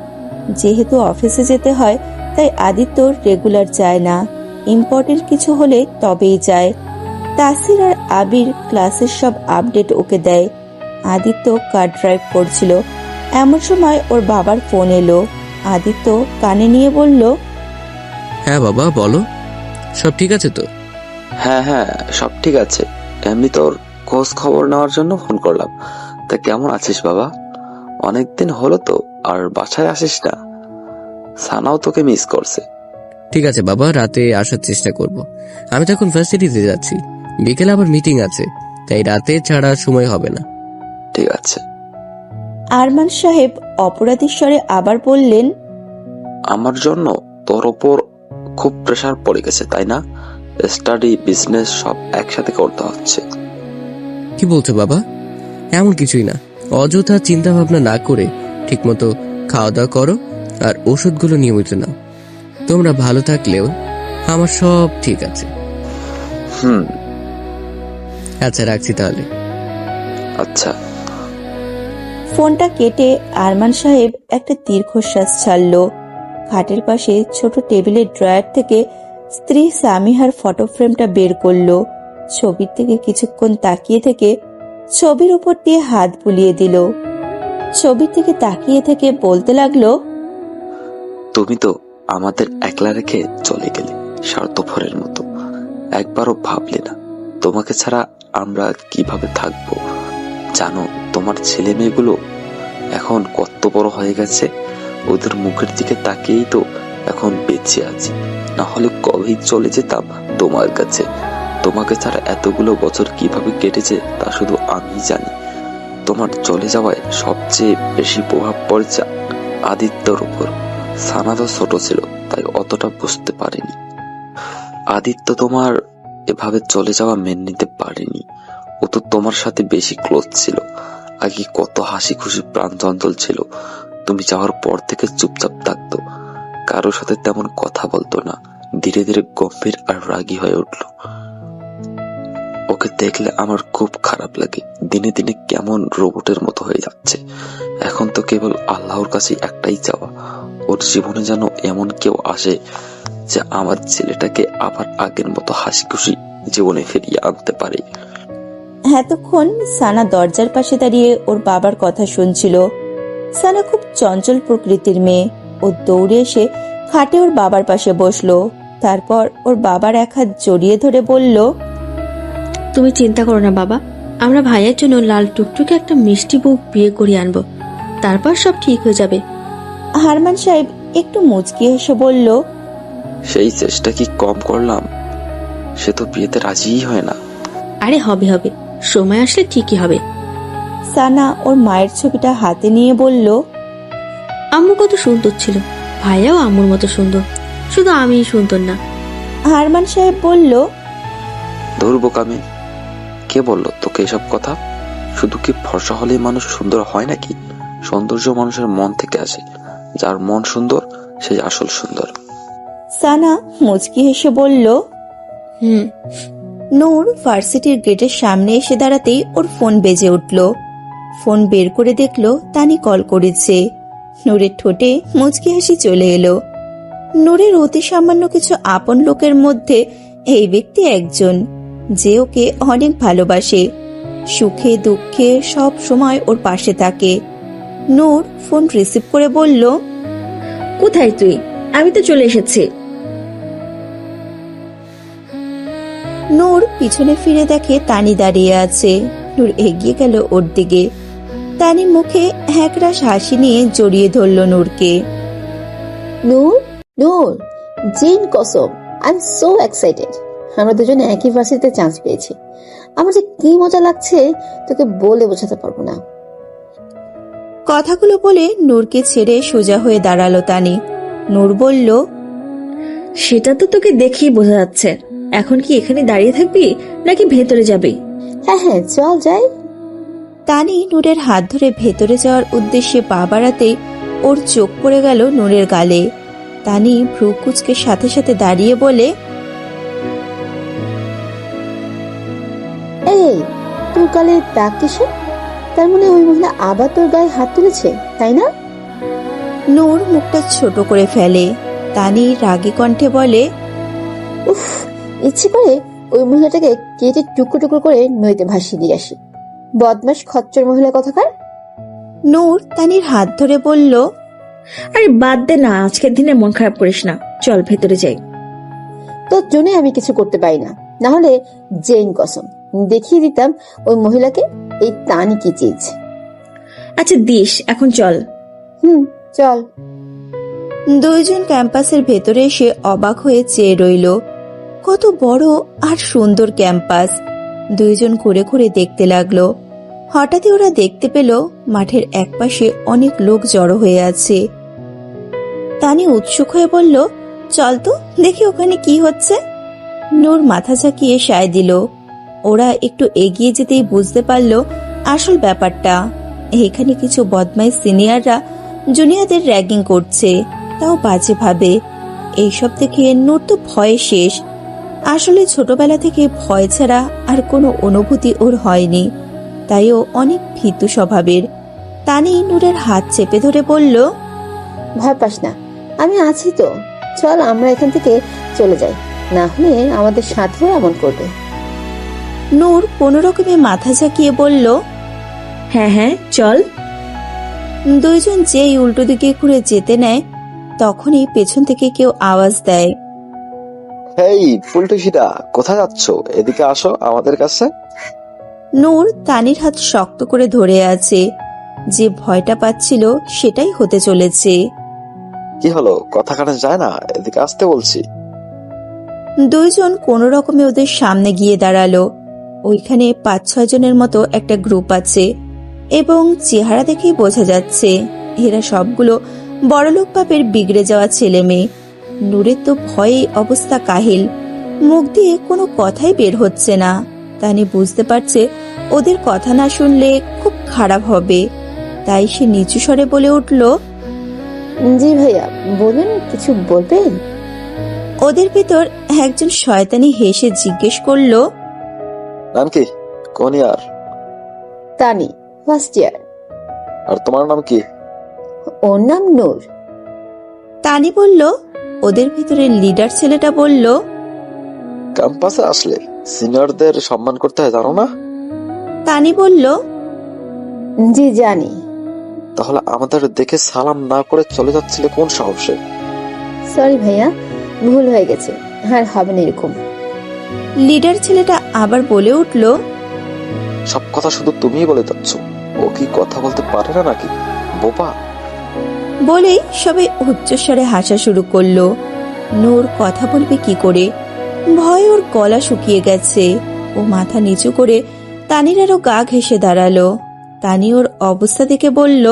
যেহেতু অফিসে যেতে হয়, তাই আদিত্য রেগুলার যায় না, ইম্পর্টেন্ট কিছু হলে তবেই যায়। তাসির আর আবির ক্লাসের সব আপডেট ওকে দেয়। আদিত্য কার ড্রাইভ করছিল, এমন সময় ওর বাবার ফোন এলো। আদিত্য কানে নিয়ে বলল, হ্যাঁ বাবা বলো, সব ঠিক আছে তো? হ্যাঁ হ্যাঁ, সব ঠিক আছে। এমনি তোর খোঁজ খবর নেওয়ার জন্য ফোন করলাম। তা কেমন আছিস বাবা? অনেকদিন হলো তো, আর বাসায় আসিস না। সানাও তোকে মিস করছে। ঠিক আছে বাবা, রাতে আসার চেষ্টা করব। আমি তো এখন ভার্সিটিতে যাচ্ছি, বিকেলে আবার মিটিং আছে, তাই রাতে ছাড়া সময় হবে না। ঠিক আছে। আরমান সাহেব অপরাধী স্বরে আবার বললেন, আমার জন্য তোর ওপর খুব প্রেসার পড়ে গেছে, তাই না? স্টাডি, বিজনেস সব একসাথে করতে হচ্ছে। কি বলছো বাবা? এমন কিছুই না। অযথা চিন্তা ভাবনা না করে ঠিকমতো খাওয়া দাওয়া করো আর ওষুধগুলো নিয়মিত নাও। তোমরা ভালো থাকলেও আমার সব ঠিক আছে। আচ্ছা, রাখছি তাহলে। আচ্ছা। ফোনটা কেটে আরমান সাহেব একটা দীর্ঘশ্বাস ছাড়ল। খাটের পাশে ছোট টেবিলের ড্রয়ার থেকে স্ত্রী সামিহার ফটো ফ্রেমটা বের করলো। ছবির থেকে কিছুক্ষণ তাকিয়ে থেকে ছবির উপর দিয়ে হাত বুলিয়ে দিল। ছবির থেকে তাকিয়ে থেকে বলতে লাগলো, তুমি তো আমাদের একলা রেখে চলে গেলে স্বার্থপরের মতো। একবারও ভাবলে না তোমাকে ছাড়া আমরা কিভাবে থাকবো। জানো তোমার ছেলে মেয়েগুলো এখন কত বড় হয়ে গেছে। ওদের মুখের দিকে তাকিয়েই তো এখন বেঁচে আছি, না হলে কবেই চলে যেতাম তোমার কাছে। তোমাকে ছাড়া এতগুলো বছর কিভাবে কেটেছে তা শুধু আমি জানি। তোমার চলে যাওয়ায় সবচেয়ে বেশি প্রভাব পড়েছে আদিত্যর উপর। সানা তো ছোট ছিল, তাই অতটা বুঝতে পারেনি। আদিত্য তোমার এভাবে চলে যাওয়া মেনে নিতে পারেনি। ও তো তোমার সাথে বেশি ক্লোজ ছিল। আগে কত হাসি খুশি প্রাণ চঞ্চল ছিল। তুমি যাওয়ার পর থেকে চুপচাপ থাকতো, কারোর সাথে তেমন কথা বলতো না। ধীরে ধীরে গম্ভীর আর রাগী হয়ে উঠল। ওকে দেখলে আমার খুব খারাপ লাগে। দিনে দিনে কেমন রোবটের মতো হয়ে যাচ্ছে। এখন তো কেবল আল্লাহর কাছে একটাই চাওয়া, ওর জীবনে যেন এমন কেউ আসে যে আমার ছেলেটাকে আবার আগের মতো হাসি খুশি জীবনে ফিরিয়ে আনতে পারে। এতক্ষণ সানা দরজার পাশে দাঁড়িয়ে ওর বাবার কথা শুনছিল। সানা খুব চঞ্চল প্রকৃতির মেয়ে। ও দৌড়ে এসে খাটে ওর বাবার পাশে বসলো। তারপর ওর বাবার এক হাত জড়িয়ে ধরে বলল, তুমি চিন্তা করো না বাবা, আমরা ভাইয়ের জন্য লাল টুকটুকে একটা মিষ্টি বউ বিয়ে করিয়ে আনবো, তারপর সব ঠিক হয়ে যাবে। আরমান সাহেব একটু মুচকি হেসে বলল, সেই চেষ্টা কি কম করলাম? সে তো বিয়েতে রাজিই হয় না। আরে হবে হবে, সময় আসলে ঠিকই হবে। সানা ওর মায়ের ছবিটা হাতে নিয়ে বলল, আম্মু কত সুন্দর ছিল, ভাইয়াও আম্মুর মতো সুন্দর, শুধু আমিই সুন্দর না। আরমান সাহেব বলল, ধরবোকামি, কে বললো তোকে এসব কথা? শুধু কি ফর্সা হলেই মানুষ সুন্দর হয় নাকি? সৌন্দর্য মানুষের মন থেকে আসে। যার মন সুন্দর সেই আসল সুন্দর। সানা মুচকি হেসে বলল, নূর ভার্সিটির গেটের সামনে এসে দাঁড়াতেই ওর ফোন বেজে উঠল। ফোন বের করে দেখলো তানি কল করেছে। নূরের ঠোঁটে মুচকি হাসি চলে এলো। নূরের অতি সামান্য কিছু আপন লোকের মধ্যে এই ব্যক্তি একজন, যে ওকে অনেক ভালোবাসে, সুখে দুঃখে সব সময় ওর পাশে থাকে। নূর ফোন রিসিভ করে বলল, কোথায় তুই? আমি তো চলে এসেছি। নূর পিছনে ফিরে দেখে তানি দাঁড়িয়ে আছে। নূর এগিয়ে গেল ওর দিকে। তানি মুখে একরাশ হাসি নিয়ে জড়িয়ে ধরল নূরকে। নূর, নূর, জিন কসম, আই এম সো এক্সাইটেড। আমরা দুজনে একই ভার্সিটিতে চান্স পেয়েছি। আমার যে কি মজা লাগছে তোকে বলে বোঝাতে পারবো না। কথাগুলো বলে নূরকে ছেড়ে সোজা হয়ে দাঁড়ালো তানি। নূর বলল, সেটা তো তোকে দেখেই বোঝা যাচ্ছে। এখন কি এখানে দাঁড়িয়ে থাকবি নাকি ভেতরে যাবি? হ্যাঁ হ্যাঁ, চল যাই। তানি নূরের হাত ধরে ভেতরে যাওয়ার উদ্দেশ্যে পা বাড়াতেই ওর চোখ পড়ে গেল নূরের গালে। তানি ভ্রু কুঁচকে সাথে সাথে দাঁড়িয়ে বলে, এই, তোর গালে দাগ কিসে? তার মানে ওই মহিলা আবার তোর গায়ে হাত তুলেছে, তাই না? নূর মুখটা ছোট করে ফেলে। তানি রাগী কণ্ঠে বলে, উফ, ইচ্ছে করে ওই মহিলাটাকে কেটে টুকরো টুকরো করে নদীতে ভাসিয়ে দিয়ে আসি। বদমাস খচ্চর মহিলা কথাকার। নূর তানির হাত ধরে বলল, আরে বাদ দে না, আজকের দিনে মন খারাপ করিস না, চল ভেতরে যাই। তোর জন্য আমি কিছু করতে পারি না, না হলে জেন কসম দেখিয়ে দিতাম ওই মহিলাকে এই তানি কি চেয়েছে। আচ্ছা দিস, এখন চল। চল। দুইজন ক্যাম্পাসের ভেতরে এসে অবাক হয়ে চেয়ে রইল। কত বড় আর সুন্দর ক্যাম্পাস। দুইজন ঘুরে ঘুরে দেখতে লাগলো। হঠাৎই ওরা দেখতে পেল মাঠের একপাশে অনেক লোক জড়ো হয়ে আছে। তানি উৎসুক হয়ে বলল, চল তো দেখি ওখানে কি হচ্ছে। নূর মাথা ঝাঁকিয়ে সায় দিল। ওরা একটু এগিয়ে যেতেই বুঝতে পারল আসল ব্যাপারটা। এখানে কিছু বদমাইশ সিনিয়ররা জুনিয়রদের র্যাগিং করছে, তাও বাজে ভাবে। এইসব দেখে নূর তো ভয়ে শেষ। আসলে ছোটবেলা থেকে ভয় ছাড়া আর কোনো অনুভূতি ওর হয়নি, তাই ও অনেক ভীতু স্বভাবের। তানি নূরের হাত চেপে ধরে বলল, ভয় পাস না, আমি আছি তো। চল আমরা এখান থেকে চলে যাই, না হলে আমাদের সাথেও এমন করবে। নূর কোনো রকমে মাথা ঝাঁকিয়ে বলল, হ্যাঁ হ্যাঁ চল। দুইজন যেই উল্টো দিকে ঘুরে যেতে নেয়, তখনই পেছন থেকে কেউ আওয়াজ দেয়, এই পুলটুসিদা, কোথায় যাচ্ছ? এদিকে আসো আমাদের কাছে। নূর তানির হাত শক্ত করে ধরে আছে। যে ভয়টা পাচ্ছিল সেটাই হতে চলেছে। কি হলো, কথা কানে যায় না? এদিকে আসতে বলছি। দুইজন কোনো রকমে ওদের সামনে গিয়ে দাঁড়ালো। ওইখানে 5-6 জনের মতো একটা গ্রুপ আছে এবং চেহারা দেখেই বোঝা যাচ্ছে এরা সবগুলো বড়লোক বাপের বিগড়ে যাওয়া ছেলে মেয়ে। নূরের তো ভয়ে অবস্থা কাহিল, মুখ দিয়ে কোনো কথাই বের হচ্ছে না। তানি বুঝতে পারছে ওদের কথা না শুনলে খুব খারাপ হবে, তাই সে নিচু স্বরে বলে উঠল, জি ভাইয়া বলুন, কিছু বলবেন? ওদের ভিতর একজন শয়তানি হেসে জিজ্ঞেস করলো, নাম কি? কোন ইয়ার? তানি, ফার্স্ট ইয়ার। আর তোমার নাম কি? ওর নাম নূর। তানি বলল। ওদের ভিতরে লিডার ছেলেটা বলল, ক্যাম্পাসে আসলে সিনিয়রদের সম্মান করতে হয়, জানো না? তানি বলল, জি জানি। তাহলে আমাদের দেখে সালাম না করে চলে যাচ্ছিলে কোন সাহসে? সরি ভাইয়া, ভুল হয়ে গেছে, আর হবে না এরকম। লিডার ছেলেটা আবার বলে উঠল, সব কথা শুধু তুমিই বলে যাচ্ছ, ও কি কথা বলতে পারে না নাকি? বোবা। বলেই সবাই উচ্চস্বরে হাসা শুরু করলো। নূর কথা বলবে কি করে? ভয় ওর গলা শুকিয়ে গেছে। ও মাথা নিচু করে তানির আরো গা ঘেঁষে দাঁড়ালো। তানি ওর অবস্থা দেখে বলল,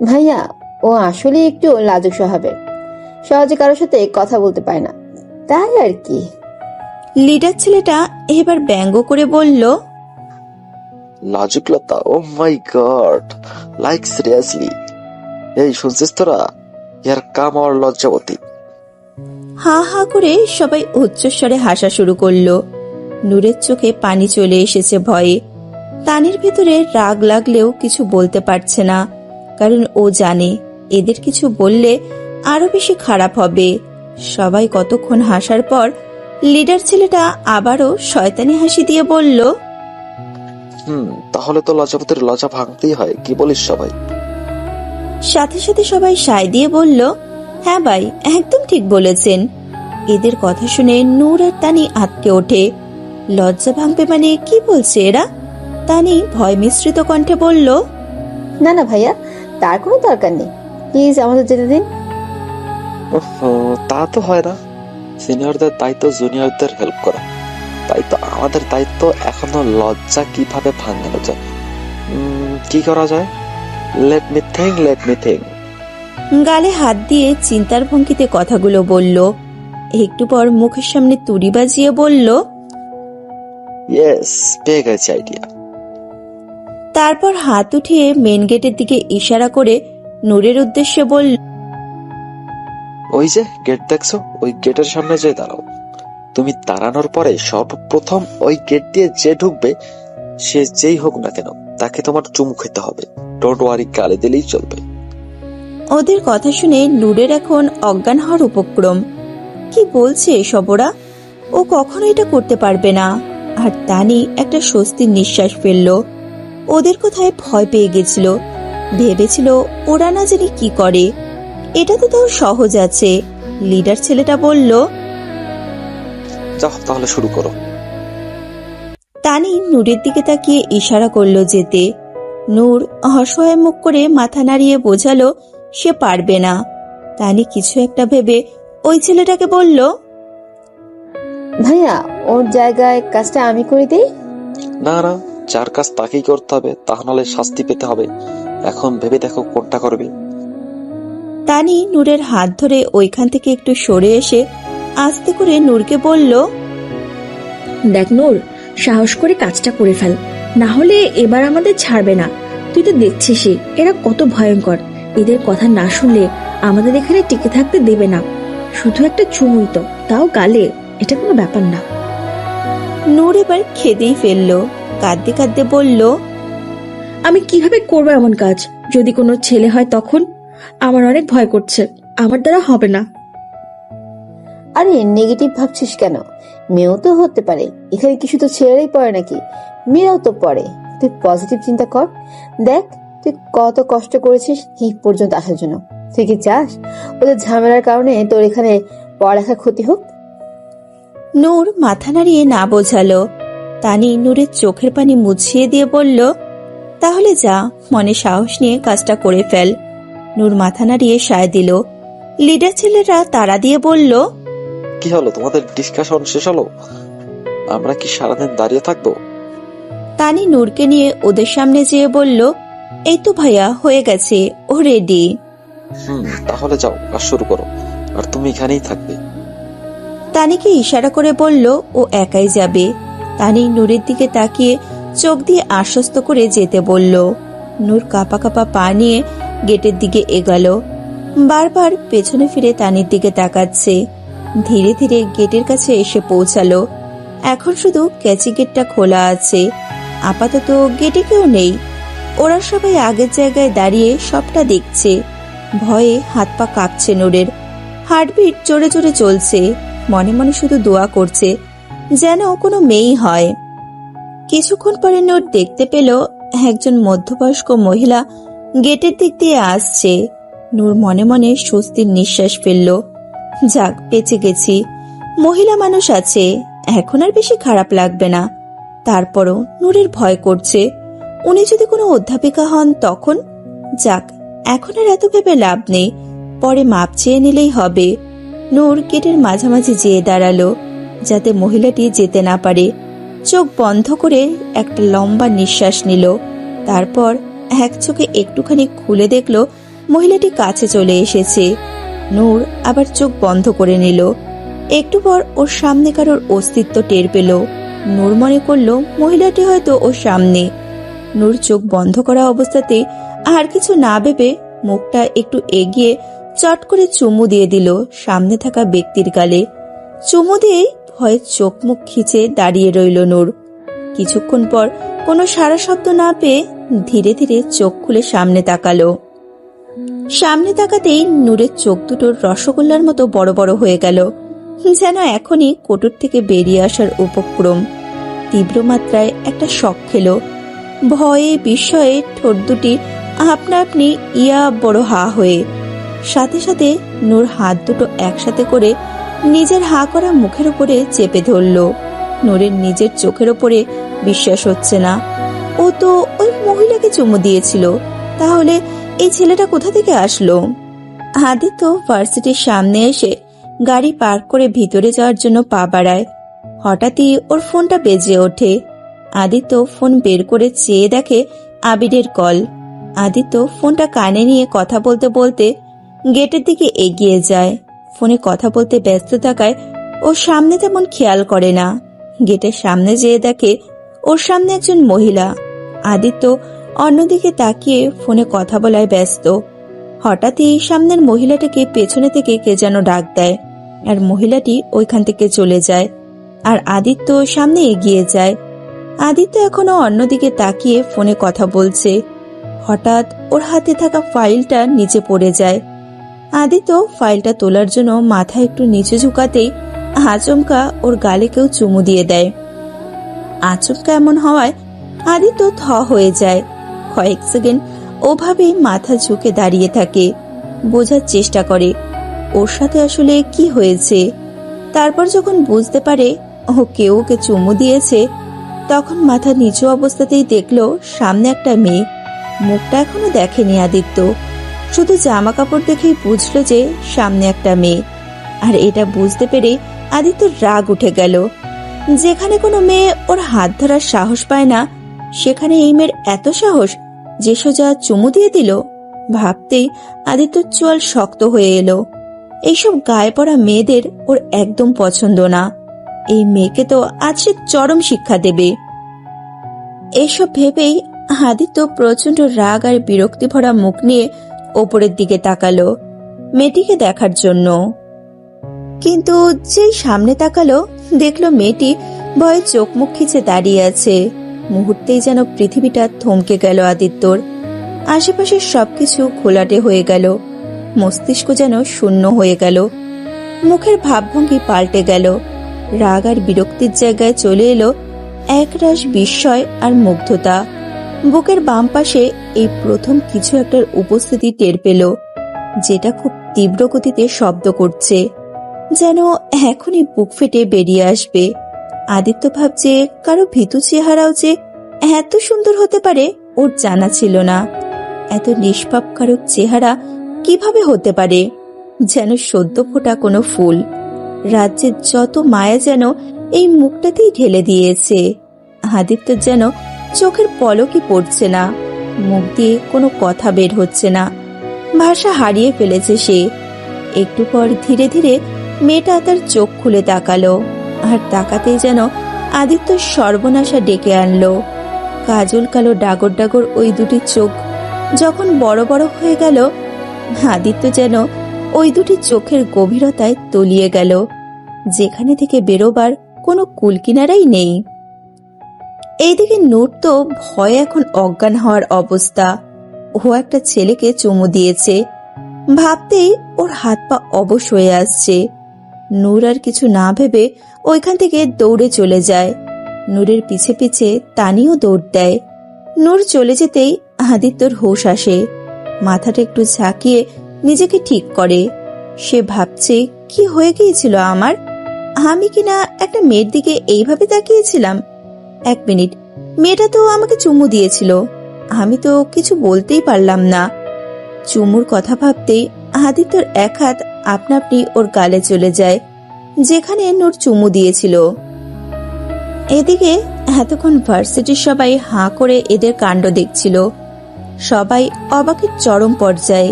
ভাইয়া ও আসলে একটু লাজুক স্বভাবের, সহজে কারোর সাথে কথা বলতে পারে না, তাই আর কি। লিডার ছেলেটা এবার ব্যঙ্গ করে বলল, লাজুকলতা? ও মাই গড, লাইক সিরিয়াসলি? এই শুনছিস তোরা, ইয়ার কাম আর লজ্জাবতী। হা হা করে সবাই উচ্চস্বরে হাসা শুরু করলো। নূরের চোখে পানি চলে এসেছে ভয়ে। তানির ভেতরে রাগ লাগলেও কিছু বলতে পারছে না, কারণ ও জানে এদের কিছু বললে আরো বেশি খারাপ হবে। সবাই কতক্ষণ হাসার পর লিডার ছেলেটা আবারও শয়তানি হাসি দিয়ে বলল, তাহলে তো লজ্জাপতির লজ্জা ভাঙতেই হয়, কি বলিস সবাই? সাথে সাথে সবাই সায় দিয়ে বলল, হ্যাঁ ভাই, একদম ঠিক বলেছেন। এদের কথা শুনে নূর আর তানি আটকে ওঠে। লজ্জা ভাঙবে মানে কি বলছে এরা? তানি ভয় মিশ্রিত কণ্ঠে বলল, না না ভাইয়া, তার কোনো দরকার নেই, প্লিজ আমাদের যেতে দিন। তা তো হয় না। সিনিয়রদের দায়িত্ব জুনিয়রদের হেল্প করা, তাই তো আমাদের দায়িত্ব এখনো লজ্জা কিভাবে ভাঙানো যায়। কি করা যায়? Let me think. গালে হাত দিয়ে চিন্তার ভঙ্গিতে কথাগুলো বলল। একটু পর মুখের সামনে তুড়ি বাজিয়ে বলল, ইয়েস, পেয়ে গেছি আইডিয়া। তারপর হাত উঠিয়ে মেন গেটের দিকে ইশারা করে নূরের উদ্দেশ্যে বলল, ওই যে গেট দেখছো, ওই গেটের সামনে যে দাঁড়াও। তুমি দাঁড়ানোর পরে সর্বপ্রথম ওই গেট দিয়ে যে ঢুকবে, সে যেই হোক না কেন, তাকে তোমার চুমু খেতে হবে। ডোন্ট ওয়ারি, গালি দিলেই চলবে। ওদের কথা শুনে নূরের এখন অজ্ঞান হওয়ার উপক্রম। কি বলছে এসব ওরা? ও কখনো এটা করতে পারবে না। আর তানি একটা স্বস্তির নিঃশ্বাস ফেলল। ওদের কথায় ভয় পেয়ে গেছিল, ভেবেছিল ওরা না জানি কি করে। এটা তো তাও সহজ আছে। লিডার ছেলেটা বলল, যাও তাহলে শুরু করো। তানি নূরের দিকে তাকিয়ে ইশারা করলো যেতে। নূর অসহায় মুখ করে মাথা নাড়িয়ে বোঝালো সে পারবে না। তানি কিছু একটা ভেবে ওই ছেলেটাকে বলল, ভাইয়া, ওর জায়গায় কাজটা আমি করে দিই। না না, যার কাজ তাকেই করতে হবে, তাহলে শাস্তি পেতে হবে। এখন ভেবে দেখো কোনটা করবে। তানি নূরের হাত ধরে ওইখান থেকে একটু সরে এসে আস্তে করে নূরকে বলল, দেখ নূর, সাহস করে কাজটা করে ফেল, না হলে এবার আমাদের ছাড়বে না। তুই তো দেখছিসই এরা কত ভয়ঙ্কর। এদের কথা না শুনলে আমাদের এখানে টিকে থাকতে দেবে না। শুধু একটা চুমুই তো, তাও গালে, এটা কোনো ব্যাপার না। নূর এবার খেদেই ফেললো। কাঁদতে কাঁদতে বলল, আমি কিভাবে করবো এমন কাজ? যদি কোনো ছেলে হয় তখন? আমার অনেক ভয় করছে, আমার দ্বারা হবে না। আরে নেগেটিভ ভাবছিস কেন? মেয়েও তো হতে পারে। এখানে কি শুধু ছেলেরাই পড়ে নাকি? মেয়েরাও তো পড়ে। তুই পজিটিভ চিন্তা কর। দেখ তুই কত কষ্ট করেছিস এই পর্যন্ত আসার জন্য। তুই কি চাস ওদের ঝামেলার কারণে তোর এখানে পড়ালেখা ক্ষতি হোক? নূর মাথা নাড়িয়ে না বোঝালো। তানি নূরের চোখের পানি মুছিয়ে দিয়ে বলল, তাহলে যা, মনে সাহস নিয়ে কাজটা করে ফেল। নূর মাথা নাড়িয়ে সায় দিল। লিডার ছেলেরা তাড়া দিয়ে বলল, কি হলো, তোমাদের ডিসকাশন শেষ হলো? আমরা কি সারাদিন দাঁড়িয়ে থাকবো? তানি নূরকে নিয়ে ওদের সামনে যেয়ে বলল, এই তো ভাইয়া, হয়ে গেছে, ও রেডি। তাহলে যাও, কাজ শুরু করো। আর তুমি এখানেই থাকবে। তানিকে ইশারা করে বলল ও একাই যাবে। তানি নূরের দিকে তাকিয়ে চোখ দিয়ে আশ্বস্ত করে যেতে বলল। নূর কাঁপা কাঁপা পা নিয়ে গেটের দিকে এগালো। বারবার পেছনে ফিরে তানির দিকে তাকাচ্ছে। ধীরে ধীরে গেটের কাছে এসে পৌঁছালো। এখন শুধু ক্যাচি গেটটা খোলা আছে। আপাতত গেটে কেউ নেই। ওরা সবাই আগের জায়গায় দাঁড়িয়ে সবটা দেখছে। ভয়ে হাত পা কাঁপছে নূরের। হার্টবিট জোরে জোরে চলছে। মনে মনে শুধু দোয়া করছে যেন কোনো মেয়েই হয়। কিছুক্ষণ পরে নূর দেখতে পেল একজন মধ্যবয়স্ক মহিলা গেটের দিক দিয়ে আসছে। নূর মনে মনে স্বস্তির নিঃশ্বাস ফেলল। যাক, বেঁচে গেছি। মহিলা মানুষ আছে, এখন আর বেশি খারাপ লাগবে না। তারপরও নূরের ভয় করছে, উনি যদি কোনো অধ্যাপিকা হন তখন? যাক, এখন আর এত ভেবে লাভ নেই, পরে মাপ চেয়ে নিলেই হবে। নূর গেটের মাঝামাঝি যেয়ে দাঁড়ালো যাতে মহিলাটি যেতে না পারে। চোখ বন্ধ করে একটা লম্বা নিঃশ্বাস নিল। তারপর এক চোখে একটুখানি খুলে দেখলো মহিলাটি কাছে চলে এসেছে। নূর আবার চোখ বন্ধ করে নিল। একটু পর ওর সামনে কারোর অস্তিত্ব টের পেল। নূর মনে করলো মহিলাটি হয়তো ওর সামনে। নূর চোখ বন্ধ করা অবস্থাতে আর কিছু না ভেবে মুখটা একটু এগিয়ে চট করে চুমু দিয়ে দিল সামনে থাকা ব্যক্তির গালে। চুমু দিয়ে ভয়ে চোখ মুখ খিচে দাঁড়িয়ে রইল নূর। কিছুক্ষণ পর কোনো সারা শব্দ না পেয়ে ধীরে ধীরে চোখ খুলে সামনে তাকালো। সামনে তাকাতেই নূরের চোখ দুটো রসগোল্লার মতো বড় বড় হয়ে গেল, যেন এখনই কোটর থেকে বেরিয়ে আসার উপক্রম। তীব্র মাত্রায় একটা শক খেলো। ভয়ে বিস্ময়ে ঠোঁট দুটি আপনা আপনি ইয়া বড় হা হয়ে। সাথে সাথে নূর হাত দুটো একসাথে করে নিজের হা করা মুখের উপরে চেপে ধরল। নূরের নিজের চোখের ওপরে বিশ্বাস হচ্ছে না। ও তো ওই মহিলাকে চুমু দিয়েছিল, তাহলে এই ছেলেটা কোথা থেকে আসলো? আদিত্য ভার্সিটির সামনে এসে গাড়ি পার্ক করে ভিতরে যাওয়ার জন্য পা বাড়ায়। হঠাৎই ওর ফোনটা বেজে ওঠে। আদিত্য ফোন বের করে চেয়ে দেখে আবিরের কল। আদিত্য ফোনটা কানে নিয়ে কথা বলতে বলতে গেটের দিকে এগিয়ে যায়। ফোনে কথা বলতে ব্যস্ত থাকায় ওর সামনে তেমন খেয়াল করে না। গেটের সামনে যেয়ে দেখে ওর সামনে একজন মহিলা। আদিত্য অন্যদিকে তাকিয়ে ফোনে কথা বলায় ব্যস্ত। হঠাৎই সামনের মহিলাটাকে পেছনে থেকে কে যেন ডাক দেয়, আর মহিলাটি ওইখান থেকে চলে যায়। আর আদিত্য সামনে এগিয়ে যায়। আদিত্য এখনো অন্যদিকে তাকিয়ে ফোনে কথা বলছে। হঠাৎ ওর হাতে থাকা ফাইলটা নিচে পড়ে যায়। আদিত্য ফাইলটা তোলার জন্য মাথা একটু নিচে ঝুঁকাতেই আচমকা ওর গালে কেউ চুমু দিয়ে দেয়। আচমকা এমন হওয়ায় আদিত্য থ হয়ে যায়। কয়েক সেকেন্ড ওভাবেই মাথা ঝুঁকে দাঁড়িয়ে থাকে, বোঝার চেষ্টা করে ওর সাথে আসলে কি হয়েছে। তারপর যখন বুঝতে পারে ও কেউ ওকে চুমু দিয়েছে, তখন মাথা নিচু অবস্থাতেই দেখলো সামনে একটা মেয়ে। মুখটা এখনো দেখেনি আদিত্য, শুধু জামা কাপড় দেখেই বুঝলো যে সামনে একটা মেয়ে। আর এটা বুঝতে পেরে আদিত্যর রাগ উঠে গেল। যেখানে কোনো মেয়ে ওর হাত ধরার সাহস পায় না, সেখানে এই মেয়ের এত সাহস যে সোজা চুমু দিয়ে দিল। ভাবতেই আদিত্যর চোয়াল শক্ত হয়ে এলো। এইসব গায়ে পড়া মেয়েদের ওর একদম পছন্দ না। এই মেয়েকে তো আজ সে চরম শিক্ষা দেবে। এইসব ভেবেই আদিত্য প্রচন্ড রাগ আর বিরক্তি ভরা মুখ নিয়ে ওপরের দিকে তাকালো মেয়েটিকে দেখার জন্য। কিন্তু যেই সামনে তাকালো, দেখলো মেয়েটি ভয়ে চোখ মুখ খিচে দাঁড়িয়ে আছে। মুহূর্তেই যেন পৃথিবীটা থমকে গেল আদিত্যর। আশেপাশের সবকিছু ঘোলাটে হয়ে গেল। মস্তিষ্ক যেন শূন্য হয়ে গেল। মুখের ভাবভঙ্গি পাল্টে গেল। রাগ আর বিরক্তির জায়গায় চলে এলো একরাশ বিস্ময় আর মুগ্ধতা। বুকের বাম পাশে এই প্রথম কিছু একটার উপস্থিতি টের পেল, যেটা খুব তীব্র গতিতে শব্দ করছে, যেন এখনই বুক ফেটে বেরিয়ে আসবে। আদিত্য ভাবছে কারো ভীতু চেহারাও যে এত সুন্দর হতে পারে ওর জানা ছিল না। এত নিষ্পাপ কারো চেহারা কিভাবে হতে পারে? যেন সদ্য ফোটা কোনো ফুল। রাজ্যের যত মায়া যেন এই মুখটাতেই ঢেলে দিয়েছে। আদিত্য যেন চোখের পলকই পড়ছে না, মুখ দিয়ে কোনো কথা বের হচ্ছে না, ভাষা হারিয়ে ফেলেছে সে। একটু পর ধীরে ধীরে মেয়েটা তার চোখ খুলে তাকালো, আর তাকাতেই যেন আদিত্য সর্বনাশা ডেকে আনলো। কাজল কালো ডাগর ডাগর ওই দুটি চোখ যখন বড় বড় হয়ে গেল, আদিত্য যেন ওই দুটি চোখের গভীরতায় তলিয়ে গেল, যেখানে থেকে বেরোবার কোনো কুলকিনারাই নেই। এইদিকে নূর তো ভয়ে এখন অজ্ঞান হওয়ার অবস্থা। ও একটা ছেলেকে চুমু দিয়েছে, ভাবতেই ওর হাত পা অবশ হয়ে আসছে। নূর আর কিছু না ভেবে ওইখান থেকে দৌড়ে চলে যায়। নূরের পিছে পিছে তানিও দৌড় দেয়। নূর চলে যেতেই আদিত্যর হুঁশ আসে। মাথাটা একটু ঝাঁকিয়ে নিজেকে ঠিক করে। সে ভাবছে কি হয়ে গিয়েছিল আমার? আমি কিনা একটা মেয়ের দিকে এইভাবে তাকিয়েছিলাম? এক মিনিট, মেয়েটা তো আমাকে চুমু দিয়েছিল, আমি তো কিছু বলতেই পারলাম না। চুমুর কথা ভাবতেই আদিত্যর এক হাত আপনা আপনি ওর গালে চলে যায়, যেখানে নূর চুমু দিয়েছিল। এদিকে এতক্ষণ ভার্সিটির সবাই হাঁ করে এদের কাণ্ড দেখছিল। সবাই অবাকের চরম পর্যায়ে।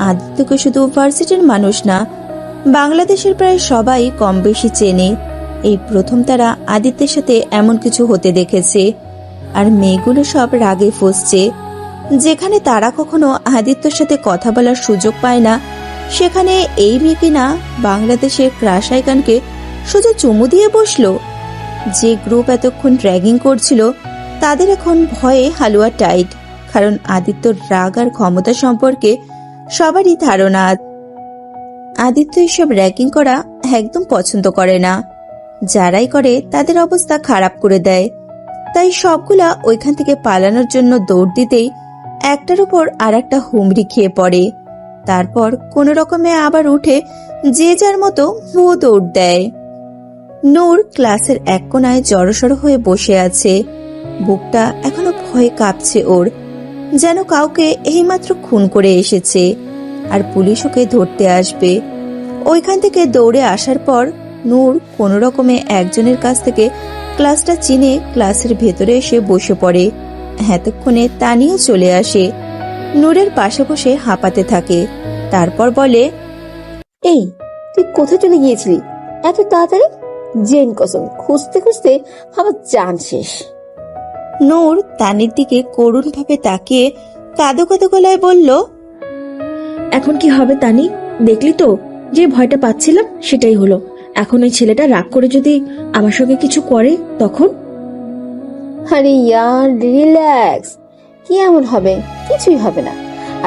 আদিত্যকে শুধু ভার্সিটির মানুষ না, বাংলাদেশের প্রায় সবাই কম বেশি চেনে। এই প্রথম তারা আদিত্যের সাথে এমন কিছু হতে দেখেছে। আর মেয়েগুলো সব রাগে ফুঁসছে। যেখানে তারা কখনো আদিত্যর সাথে কথা বলার সুযোগ পায় না, সেখানে এই মেয়ে কিনা বাংলাদেশের ক্রাশ আইকনকে সোজা চুমু দিয়ে বসলো। যে গ্রুপ এতক্ষণ র্যাগিং করছিল, তাদের এখন ভয়ে হালুয়া টাইট, কারণ আদিত্যর রাগ আর ক্ষমতা সম্পর্কে সবারই ধারণা। আদিত্য এসব র্যাগিং করা একদম পছন্দ করে না, যারাই করে তাদের অবস্থা খারাপ করে দেয়। তাই সবগুলা ওইখান থেকে পালানোর জন্য দৌড় দিতেই একটার উপর আর একটা হুমড়ি খেয়ে পড়ে। তারপর কোনো রকমে আবার উঠে যে যার মতো ও দৌড় দেয়। নূর ক্লাসের এক কোনায় জড়সড় হয়ে বসে আছে, বুকটা এখনো ভয়ে কাঁপছে ওর, যেন কাউকে এইমাত্র খুন করে এসেছে আর পুলিশ ওকে ধরতে আসবে। ওইখান থেকে দৌড়ে আসার পর নূর কোনো রকমে একজনের কাছ থেকে ক্লাসটা চিনে ক্লাসের ভেতরে এসে বসে পড়ে। এতক্ষণে তানিও চলে আসে, নূরের পাশে বসে হাঁপাতে থাকে। তারপর বলে, এই তুই কোথায় চলে গিয়েছিলি এত তাড়াতাড়ি? জেন কসম, খুঁজতে খুঁজতে আমার জান শেষ। নূর তানির দিকে করুণ ভাবে তাকিয়ে কাঁদো কাঁদো গলায় বলল, এখন কি হবে তানি? দেখলি তো, যে ভয়টা পাচ্ছিলাম সেটাই হলো। এখন ওই ছেলেটা রাগ করে যদি আমার সঙ্গে কিছু করে তখন? আরে ইয়ার রিল্যাক্স, কি এমন হবে? কিছুই হবে না।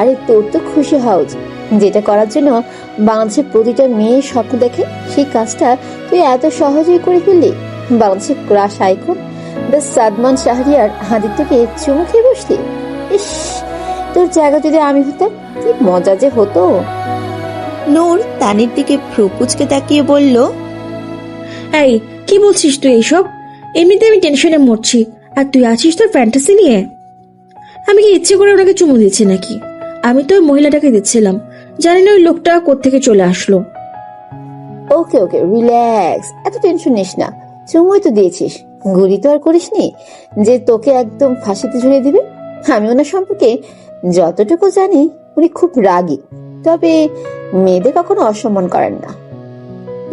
আরে তোর তো খুশি হওয়া উচিত, যেটা করার জন্য বাংলাদেশের প্রতিটা মেয়ে স্বপ্ন দেখে সেই কাজটা তুই এত সহজেই করে ফেললি। বাংলাদেশের crush icon the Sadman Shahriar আদিত্যকে চুমু খেয়ে বসলি। ইস, তোর জায়গা যদি আমি হতাম কি মজা যে হতো। নূর তানির দিকে ভ্রু কুঁচকে তাকিয়ে বলল, এই কি বলছিস তুই এইসব? এমনিতে আমি টেনশনে মরছি, আর তুই আছিস তোর ফ্যান্টাসি নিয়ে। আমি কি ইচ্ছে করে ওনাকে চুমু দিচ্ছি নাকি? আমি তো ওই মহিলাটাকে দিচ্ছিলাম, জানি না ওই লোকটা কোত্থেকে চলে আসলো। ওকে ওকে রিল্যাক্স, এত টেনশন নিস না। চুমুই তো দিয়েছিস, গুলি তো আর করিসনি যে তোকে একদম ফাঁসিতে ঝুলিয়ে দিবে। আমি ওনার সম্পর্কে যতটুকু জানি, উনি খুব রাগী, তবে মেয়েদের কখনো অসম্মান করেন না।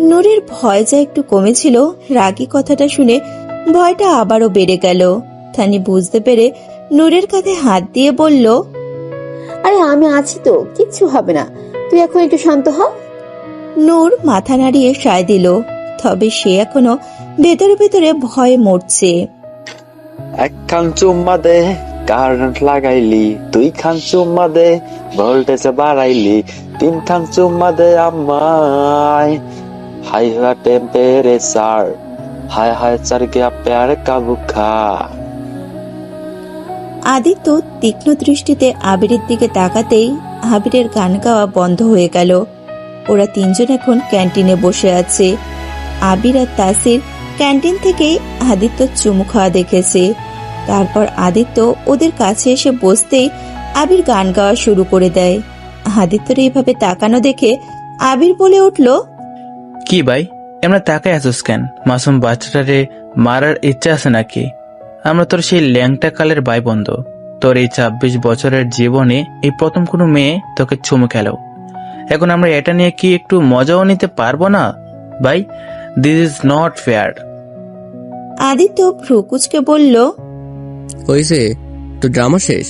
নূরের ভয় যা একটু কমেছিল, রাগী কথাটা শুনে ভয়টা আবারও বেড়ে গেল। তানি বুঝতে পেরে নূরের কাঁধে হাত দিয়ে বলল, আরে আমি আছি তো, কিচ্ছু হবে না, তুই এখন একটু শান্ত হ। নূর মাথা নাড়িয়ে সায় দিল, তবে সে এখনো ভেতরে ভেতরে ভয়ে মরছে। এক খান চুম্মা দে, কারেন্ট লাগাইলি, দুই খান চুম্মা দে, ভোল্টেজ বাড়াইলি, তিন খান চুম্মা দে আমায়, high high temperature, high high চার গিয়া প্যার কাবু খা। আদিত্য তীক্ষ্ণ দৃষ্টিতে আবিরের দিকে তাকাতেই আবিরের গান গাওয়া বন্ধ হয়ে গেল। ওরা তিনজন এখন ক্যান্টিনে বসে আছে। আবির আর তাসির ক্যান্টিন থেকেই আদিত্য চুমু খাওয়া দেখেছে। তারপর আদিত্য ওদের কাছে এসে বসতেই আবির গান গাওয়া শুরু করে দেয়। আদিত্যর এইভাবে তাকানো দেখে আবির বলে উঠল, কি ভাই, এমন তাকায় আছিস কেন? মাসুম বাচ্চাটারে মারার ইচ্ছা আছে নাকি? আমরা তোর সেই ল্যাংটা কালের ভাই বন্ধু। তোর এই ২৬ বছরের জীবনে এই প্রথম কোনো মেয়ে তোকে চুমু খেলো। এখন আমরা এটা নিয়ে কি একটু মজাও নিতে পারবো না ভাই? This is not fair. Aditya ভ্রু কুঁচকে বলল, হয়েছে তো, ড্রামা শেষ।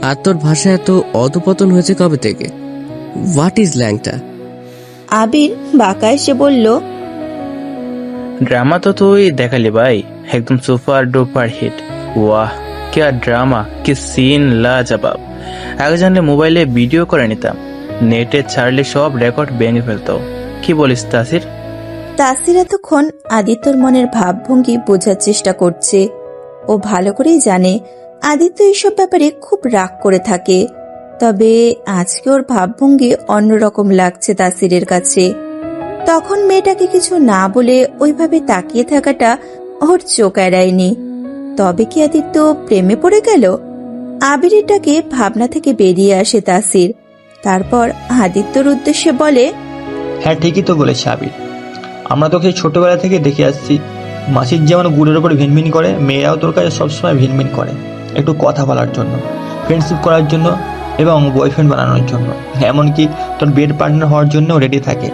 আর তোর ভাষা এত অধপতন হয়েছে কবে থেকে? হোয়াট ইজ ল্যাংটা? আবির বাঁকা এসে বলল, ড্রামা তো তুই দেখালি ভাই, একদম সুপার ডুপার হিট। ওয়াহ क्या ड्रामा, কি সিন, লাজবাব। আগে জানলে মোবাইলে ভিডিও করে নিতাম, নেটে ছাড়লে সব রেকর্ড ভেঙে ফেলতো। কি বলিস তাসির? তাসির এতক্ষণ আদিত্যর মনের ভাবভঙ্গি বোঝার চেষ্টা করছে। ও ভালো করেই জানে আদিত্য এইসব ব্যাপারে খুব রাগ করে থাকে, তবে আজকে ওর ভাবভঙ্গি অন্যরকম লাগছে তাসিরের কাছে। তখন মেয়েটাকে কিছু না বলে ওইভাবে তাকিয়ে থাকাটা ওর চোখ এড়ায়নি। তবে কি আদিত্য প্রেমে পড়ে গেল? আবিরেরটাকে ভাবনা থেকে বেরিয়ে আসে তাসির। তারপর আদিত্যর উদ্দেশ্যে বলে, হ্যাঁ ঠিকই তো বলেছে আবির, আমরা তোকে ছোটবেলা থেকে দেখে আসছি। মাসির যেমন গুড়ের উপর ভিনভিন করে, মেয়েরাও তোর কাছে সবসময় ভিনভিন করে, একটু কথা বলার জন্য, ফ্রেন্ডশিপ করার জন্য এবং বয়ফ্রেন্ড বানানোর জন্য, এমনকি তোর বেড পার্টনার হওয়ার জন্য রেডি থাকে।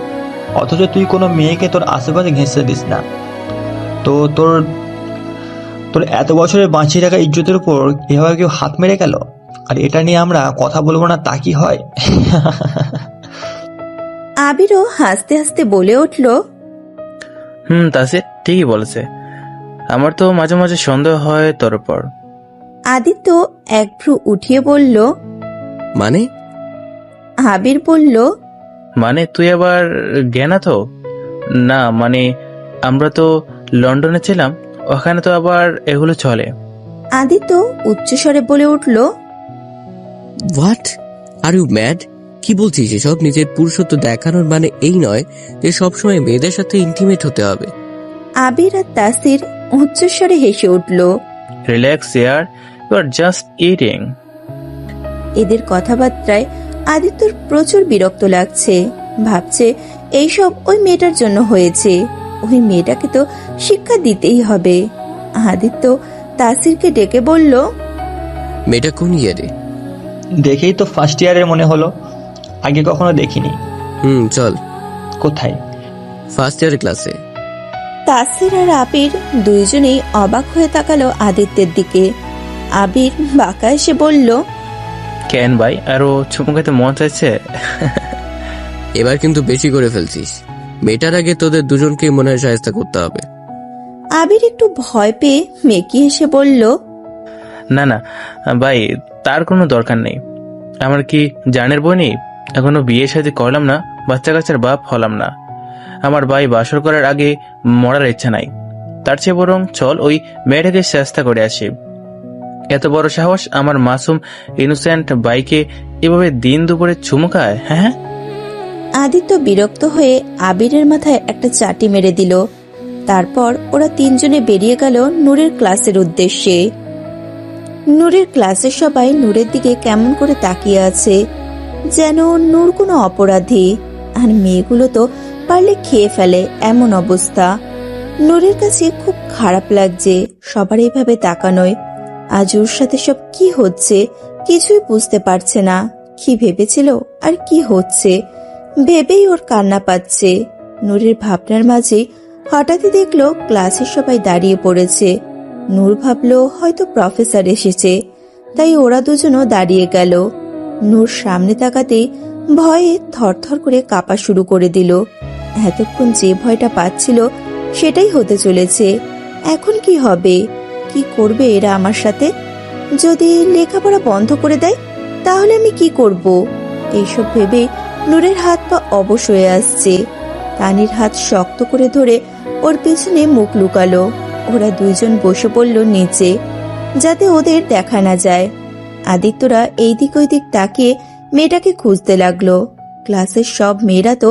অথচ তুই কোনো মেয়েকে তোর আশেপাশে ঘেঁষতে দিস না। তো তোর তোর এত বছরের বাঁচিয়ে রাখা ইজ্জতের উপর এভাবে কেউ হাত মেরে গেল, আর এটা নিয়ে আমরা কথা বলবো না তা কি হয়? আবিরও হাসতে হাসতে বলে উঠল, তাসির ঠিকই বলেছে। আমার তো মাঝে মাঝে সন্দেহ হয় তোর উপর। আদিত্য এক ভ্রু উঠিয়ে বলল। মানে? আবির বলল। মানে তুই আবার জ্ঞানা তো? না মানে আমরা তো লন্ডনে ছিলাম, ওখানে তো আবার এগুলো চলে। আদিত্য উচ্চস্বরে বলে উঠল। What are you mad? কি বলছিস এসব? নিজের পুরুষত্ব দেখানোর মানে এই নয় যে সবসময় মেয়েদের সাথে ইন্টিমেট হতে হবে। আবির আর তাসির উচ্চস্বরে হেসে উঠল। রিল্যাক্স ইয়ার, ইউ আর জাস্ট ইটিং। এদের কথাবার্তায় আদিত্যর প্রচুর বিরক্ত লাগছে। ভাবছে এইসব ওই মেয়েটার জন্য হয়েছে, ওই মেয়েটাকে তো শিক্ষা দিতেই হবে। আদিত্য তাসিরকে ডেকে বলল। মেয়েটা কোন ইয়ারে? দেখেই তো ফার্স্ট ইয়ারের মনে হলো, আগে কখনো দেখিনি। চল। কোথায়? ফার্স্ট ইয়ারের ক্লাসে। তাসির আর আবির দুইজনেই অবাক হয়ে তাকালো আদিত্যের দিকে। আবির বাঁকা এসে বলল। কেন ভাই, আরো চুমু খেতে মন চাইছে? এবার কিন্তু বেশি করে ফেলছিস। মেয়েটার আগে তোদের দুজনকে মনে হয় সাহায্য করতে হবে। আবির একটু ভয় পেয়ে মেকি এসে বলল। না না ভাই, তার কোনো দরকার নেই। আমার কি জানের বই নেই? এখনো বিয়ে শাদী করলাম না, বাচ্চা কাচ্চার বাপ হলাম না। আমার ভাই বাসর করার আগে মরার ইচ্ছা নাই। তার চেয়ে বরং চল ওই মেয়েটাকে চেষ্টা করে আসি। এত বড় সাহস আমার মাসুম ইনোসেন্ট ভাইকে এভাবে দিন দুপুরে চুমু খায়? হ্যাঁ। আদিত্য বিরক্ত হয়ে আবিরের মাথায় একটা চাটি মেরে দিল। তারপর ওরা তিনজনে বেরিয়ে গেল নূরের ক্লাসের উদ্দেশ্যে। নূরের ক্লাসের সবাই নূরের দিকে কেমন করে তাকিয়ে আছে, যেন নূর কোনো অপরাধী। আর মেয়েগুলো তো পারলে খেয়ে ফেলে এমন অবস্থা। নূরের কাছে খুব খারাপ লাগছে সবার এইভাবে তাকানোয়। আজ ওর সাথে সব কি হচ্ছে কিছুই বুঝতে পারছে না। কি ভেবেছিল আর কি হচ্ছে ভেবেই ওর কান্না পাচ্ছে। নূরের ভাবনার মাঝে হঠাৎই দেখলো ক্লাসের সবাই দাঁড়িয়ে পড়েছে। নূর ভাবলো হয়তো প্রফেসর এসেছে, তাই ওরা দুজনও দাঁড়িয়ে গেল। নূর সামনে তাকাতেই ভয়ে থরথর করে কাঁপা শুরু করে দিল। এতক্ষণ যে ভয়টা পাচ্ছিল সেটাই হতে চলেছে। এখন কি হবে? কি করবে এরা আমার সাথে? যদি লেখাপড়া বন্ধ করে দেয় তাহলে আমি কি করব? এইসব ভেবে নূরের হাত পা অবশ হয়ে আসছে। তানির হাত শক্ত করে ধরে ওর পেছনে মুখ লুকালো। ওরা দুইজন বসে পড়ল নিচে, যাতে ওদের দেখা না যায়। আদিত্যরা এই দিক ওই দিক তাকিয়ে মেয়েটাকে খুঁজতে লাগলো। ক্লাসের সব মেয়েরা তো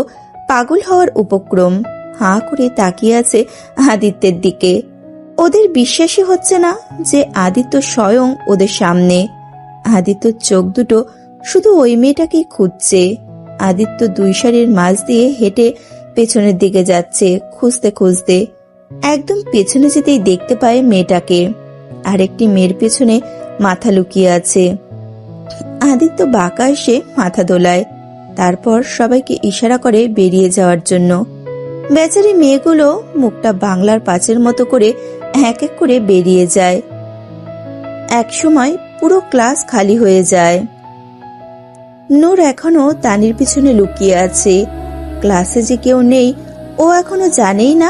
পাগল হওয়ার উপক্রম, হাঁ করে তাকিয়ে আছে আদিত্যের দিকে। ওদের বিশ্বাসই হচ্ছে না যে আদিত্য স্বয়ং ওদের সামনে। আদিত্যর চোখ দুটো শুধু ওই মেয়েটাকেই খুঁজছে। আদিত্য দুই সারির মাঝ দিয়ে হেঁটে পেছনের দিকে যাচ্ছে খুঁজতে খুঁজতে। একদম পেছনে যেতেই দেখতে পায় মেয়েটাকে। আরেকটি মেয়ের পেছনে মাথা লুকিয়ে আছে। আদিত্য বাঁকা এসে মাথা দোলায়, তারপর সবাইকে ইশারা করে বেরিয়ে যাওয়ার জন্য। বেচারি মেয়েগুলো মুখটা বাংলার পাঁচের মতো করে এক এক করে বেরিয়ে যায়। একসময় পুরো ক্লাস খালি হয়ে যায়। নূর এখনো তানির পিছনে লুকিয়ে আছে। ক্লাসে যে কেউ নেই ও এখনো জানেই না।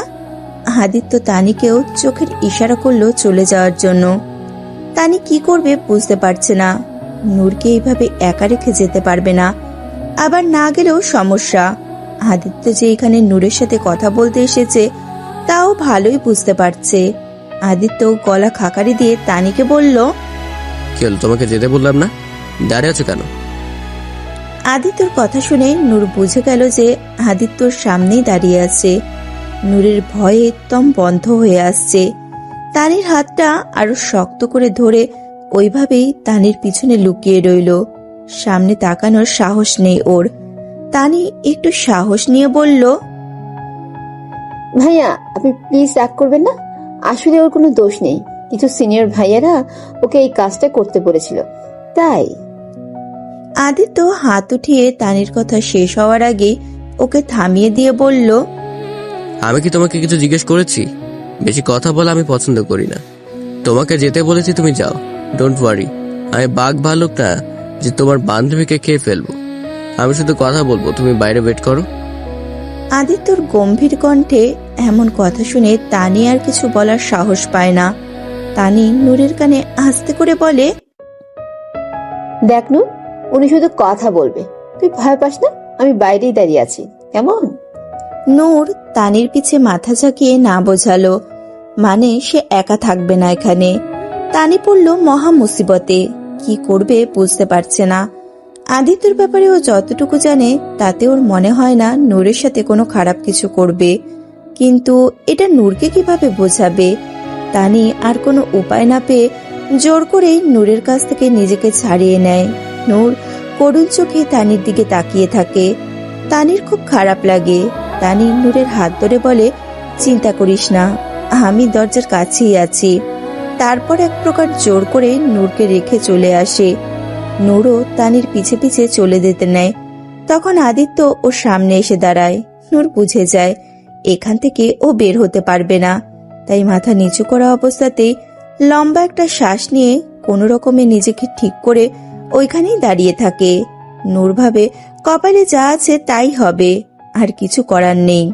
আদিত্য তানিকেও চোখের ইশারা করলো চলে যাওয়ার জন্য। তানি কি করবে বুঝতে পারছে না। নূরকে এইভাবে একা রেখে যেতে পারবে না, আবার না গেলেও সমস্যা। আদিত্য যে এখানে নূরের সাথে কথা বলতে এসেছে তাও ভালোই বুঝতে পারছে। আদিত্য গলা খাকারি দিয়ে তানিকে বলল, কি হলো, তোমাকে যেতে বললাম না? দাঁড়িয়ে আছো কেন? আদিত্যর কথা শুনে নূর বুঝে গেল যে আদিত্যর সামনেই দাঁড়িয়ে আছে। নূরের ভয়ে দম বন্ধ হয়ে আসছে। তানির হাতটা আরো শক্ত করে ধরে ওইভাবেই তানির পিছনে লুকিয়ে রইল। সামনে তাকানোর সাহস নেই ওর। তানি একটু সাহস নিয়ে বলল, ভাইয়া আপনি প্লিজ রাগ করবেন না, আসলে ওর কোনো দোষ নেই। কিছু সিনিয়র ভাইয়ারা ওকে এই কাজটা করতে বলেছিল তাই। আদিত্য হাত উঠিয়ে তানির কথা শেষ হওয়ার আগে ওকে থামিয়ে দিয়ে বলল, আমি কি তোমাকে কিছু জিজ্ঞেস করেছি? বেশি কথা বলা আমি পছন্দ করি না। তোমাকে যেতে বলেছি, তুমি যাও। ডোন্ট ওয়ারি, আমি বাঘ ভালুক না যে তোমার বান্ধবীকে খেয়ে ফেলবো। আমি শুধু কথা বলবো, তুমি বাইরে ওয়েট করো। আদিত্যর গম্ভীর কণ্ঠে এমন কথা শুনে তানি আর কিছু বলার সাহস পায় না। তানি নূরের কানে আস্তে করে বলে, দেখ নূর, উনি শুধু কথা বলবে, তুই ভয় পাস না, আমি বাইরেই দাঁড়িয়ে আছি, কেমন? নূর তানির পিছে মাথা ঝাঁকিয়ে না বোঝালো, মানে সে একা থাকবে না এখানে। তানি পড়ল মহা মুসিবতে, কি করবে বুঝতে পারছে না। আদিত্যর ব্যাপারে ও যতটুকু জানে তাতে ওর মনে হয় না নূরের সাথে কোনো খারাপ কিছু করবে, কিন্তু এটা নূরকে কিভাবে বোঝাবে? তানি আর কোনো উপায় না পেয়ে জোর করেই নূরের কাছ থেকে নিজেকে ছাড়িয়ে নেয়। নূর করুণ চোখে তানির দিকে তাকিয়ে থাকে। তানির খুব খারাপ লাগে। তানি নূরের হাত ধরে বলে, চিন্তা করিস না, আমি দরজার কাছেই আছি। তারপর এক প্রকার জোর করে নূরকে রেখে চলে আসে। নূরও তানির পিছে পিছে চলে যেতে নেয়। তখন আদিত্য ওর সামনে এসে দাঁড়ায়। নূর বুঝে যায় এখান থেকে ও বের হতে পারবে না, তাই মাথা নিচু করা অবস্থাতেই লম্বা একটা শ্বাস নিয়ে কোনো রকমে নিজেকে ঠিক করে ওইখানেই দাঁড়িয়ে থাকে। নূর ভাবে কপালে যা আছে তাই হবে, আর কিছু করার নেই।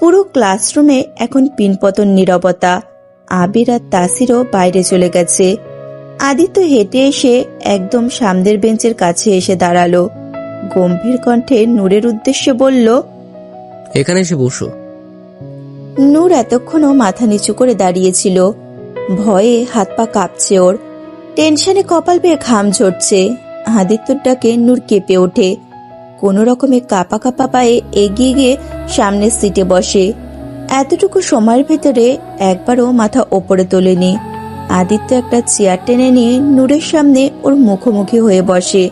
পুরো ক্লাসরুমে এখন পিনপতন নীরবতা। আবির আর তাসিরও বাইরে চলে গেছে। আদিত্য হেঁটে এসে একদম সামনের বেঞ্চের কাছে এসে দাঁড়ালো। গম্ভীর কণ্ঠে নূরের উদ্দেশ্যে বলল, এখানে এসে বসো। নূর এতক্ষণও মাথা নিচু করে দাঁড়িয়েছিল। ভয়ে হাত পা কাঁপছে ওর, টেনশনে কপাল বেয়ে ঘাম ঝরছে। আদিত্যর ডাকে নূর কেঁপে ওঠে। কোনো রকমে কাঁপা কাঁপা পায়ে এগিয়ে গিয়ে সামনের সিটে বসে। এতটুকু সময়ের ভেতরে একবারও মাথা ওপরে তোলেনি। আদিত্য একটা চেয়ার টেনে নিয়ে নূরের সামনে ওর মুখোমুখি হয়ে বসে।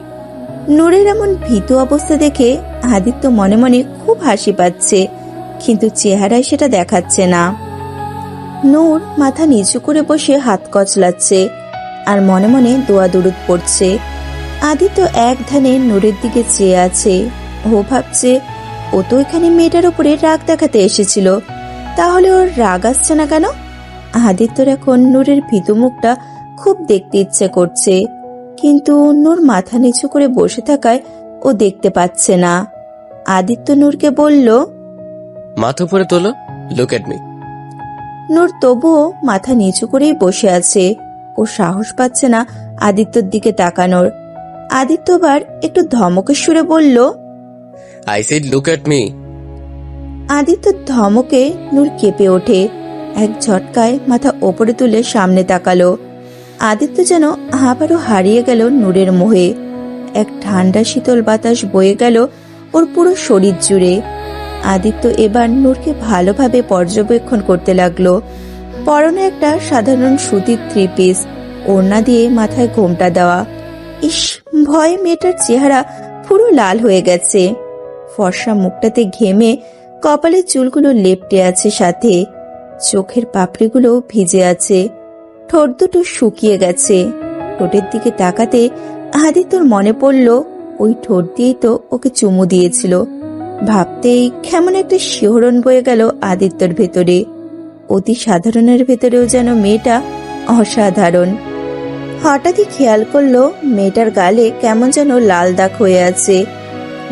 নূরের এমন ভীতু অবস্থা দেখে আদিত্য মনে মনে খুব হাসি পাচ্ছে, কিন্তু চেহারায় সেটা দেখাচ্ছে না। নূর মাথা নিচু করে বসে হাত কচলাচ্ছে আর মনে মনে দোয়া দুরুদ পড়ছে। আদিত্য এক ধ্যানে নূরের দিকে চেয়ে আছে। ও ভাবছে ও তো এখানে মেয়েটার উপরে রাগ দেখাতে এসেছিল, তাহলে ওর রাগ আসছে না কেন? আদিত্যর এখন নূরের ভীতু মুখটা খুব দেখতে ইচ্ছে করছে, কিন্তু নূর মাথা নিচু করে বসে থাকায় ও দেখতে পাচ্ছে না। আদিত্য নূরকে বলল, মাথা উপরে তোলো, লুক এট মি। নূর তবুও মাথা নিচু করেই বসে আছে। ও সাহস পাচ্ছে না আদিত্যর দিকে তাকানোর। আদিত্য আবার একটু ধমকের সুরে বলল, I said look at me. Aditya ধমকে নূর কেঁপে ওঠে। এক ঝটকায় মাথা ওপরে তুলে সামনে তাকালো। আদিত্য যেন আবারও হারিয়ে গেল নূরের মোহে। এক ঠান্ডা শীতল বাতাস বয়ে গেল ওর পুরো শরীর জুড়ে। আদিত্য এবার নূরকে ভালোভাবে পর্যবেক্ষণ করতে লাগলো। পরনে একটা সাধারণ সুতির 3 পিস, ওড়না দিয়ে মাথায় ঘোমটা দেওয়া। ইস, ভয়ে মেয়েটার চেহারা পুরো লাল হয়ে গেছে। ফর্সা মুখটাতে ঘেমে কপালের চুলগুলো লেপ্টে আছে, সাথে চোখের পাপড়িগুলো ভিজে আছে। ঠোঁট দুটো শুকিয়ে গেছে। ঠোঁটের দিকে তাকাতে আদিত্যর মনে পড়ল ওই ঠোঁট দিয়েই তো ওকে চুমু দিয়েছিল। ভাবতেই কেমন একটা শিহরণ বয়ে গেল আদিত্যর ভেতরে। অতি সাধারণের ভেতরেও যেন মেয়েটা অসাধারণ। হঠাৎই খেয়াল করলো মেয়েটার গালে কেমন যেন লাল দাগ হয়ে আছে,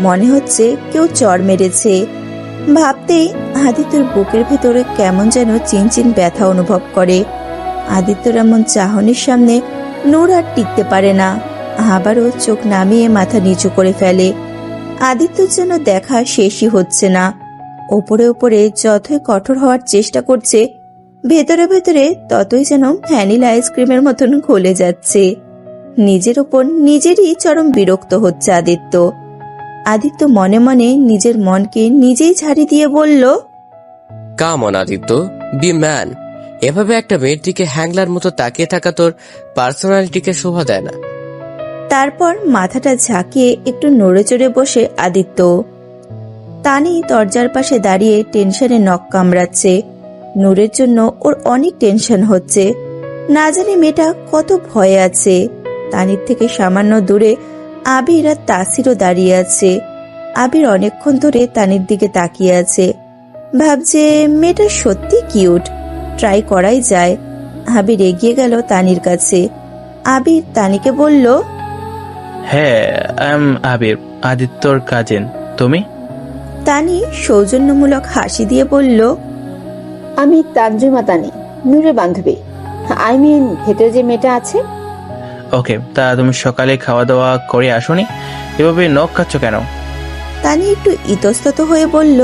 মনে হচ্ছে কেউ চড় মেরেছে। ভাবতেই আদিত্যর বুকের ভেতরে কেমন যেন চিনচিন ব্যথা অনুভব করে। আদিত্যর এমন চাহনির সামনে নূর আর টিকতে পারে না, আবারও চোখ নামিয়ে মাথা নিচু করে ফেলে। আদিত্যর যেন দেখা শেষই হচ্ছে না। ওপরে ওপরে যতই কঠোর হওয়ার চেষ্টা করছে, ভেতরে ভেতরে ততই যেন ভ্যানিলা আইসক্রিমের মতন গলে যাচ্ছে। নিজের ওপর নিজেরই চরম বিরক্ত হচ্ছে আদিত্য। আদিত্য মনে মনে নিজের মনকে নিজেই ঝাড়ি দিয়ে বলল, come on Aditya, be man. এভাবে একটা মেয়ের দিকে হ্যাংলার মতো তাকিয়ে থাকা তোর পার্সোনালিটিকে শোভা দেয় না। তারপর মাথাটা ঝাঁকিয়ে একটু নড়ে চড়ে বসে আদিত্য। তানি দরজার পাশে দাঁড়িয়ে টেনশনে নখ কামড়াচ্ছে। নূরের জন্য ওর অনেক টেনশন হচ্ছে। না জানি মেয়েটা কত ভয়ে আছে। তানির থেকে সামান্য দূরে আবির আর তাসিরও দাঁড়িয়ে আছে। আবির অনেকক্ষণ ধরে তানির দিকে তাকিয়ে আছে, ভাবছে মেয়েটা সত্যি কিউট, ট্রাই করাই যায়। আবির এগিয়ে গেল তানির কাছে। আবির তানিকে বলল, হ্যাঁ, আই এম আবির, আদিত্যর কাজিন। তুমি? তানি সৌজন্যমূলক হাসি দিয়ে বলল, আমি তানজিমা তানি, নূরের বান্ধবী, আই মিন ভেতরে যে মেয়েটা আছে। ওকে, তা তুমি সকালে খাওয়া দাওয়া করে আসোনি, এভাবে নখ খাচ্ছ কেন? তানি একটু ইতস্তত হয়ে বলল,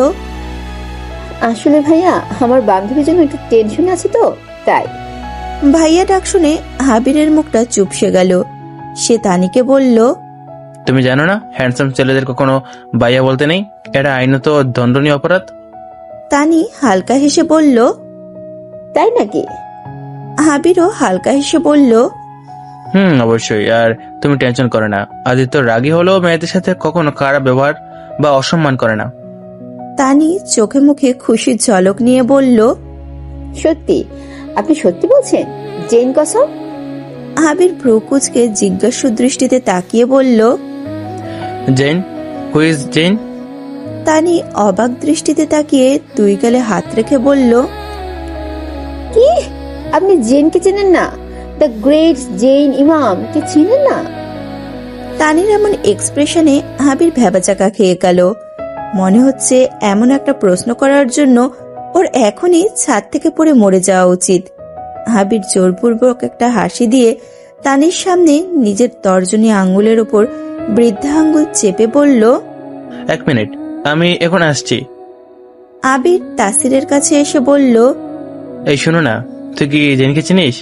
আসলে ভাইয়া, আমার বান্ধবীর জন্য একটু টেনশন আছে তো তাই। ভাইয়া ডাক শুনে আবিরের মুখটা চুপসে গেল। সে তানিকে বলল, তুমি জানো না হ্যান্ডসাম ছেলেদের কখনো বাইয়া বলতে নেই, এটা আইনত দণ্ডনীয় অপরাধ। তানি হালকা হেসে বলল, তাই নাকি? আবিরও হালকা হেসে বলল, অবশ্যই। আর তুমি টেনশন করো না, আদিত্য রাগী হলেও মেয়েদের সাথে কখনো খারাপ ব্যবহার বা অসম্মান করে না। তানি চোখে মুখে খুশির ঝলক নিয়ে বলল, সত্যি? আপনি সত্যি বলছেন? জেন কসম? আবির ভ্রুকুচকে জিজ্ঞাসু দৃষ্টিতে তাকিয়ে বলল, জেন? Who's gen? তানি অবাক দৃষ্টিতে তাকিয়ে দুই গালে হাত রেখে বলল, কি? আপনি জেনকে চেনেন না? দ্য গ্রেট জেন ইমাম কে চেনেন না? তানির এমন এক্সপ্রেশনে আবির ভেবাচাকা খেয়ে গেল। মনে হচ্ছে এমন একটা প্রশ্ন করার জন্য ওর এখনই ছাদ থেকে পড়ে মরে যাওয়া উচিত। আবির জোরপূর্বক একটা হাসি দিয়ে তানির সামনে নিজের তর্জনী আঙ্গুলের উপর বৃদ্ধা আঙ্গুল চেপে বলল, 1 মিনিট, আমি এখন আসছি। আবির তাসিরের কাছে এসে বলল, এই শোনো না, তুই কি জেনকে চিনিস?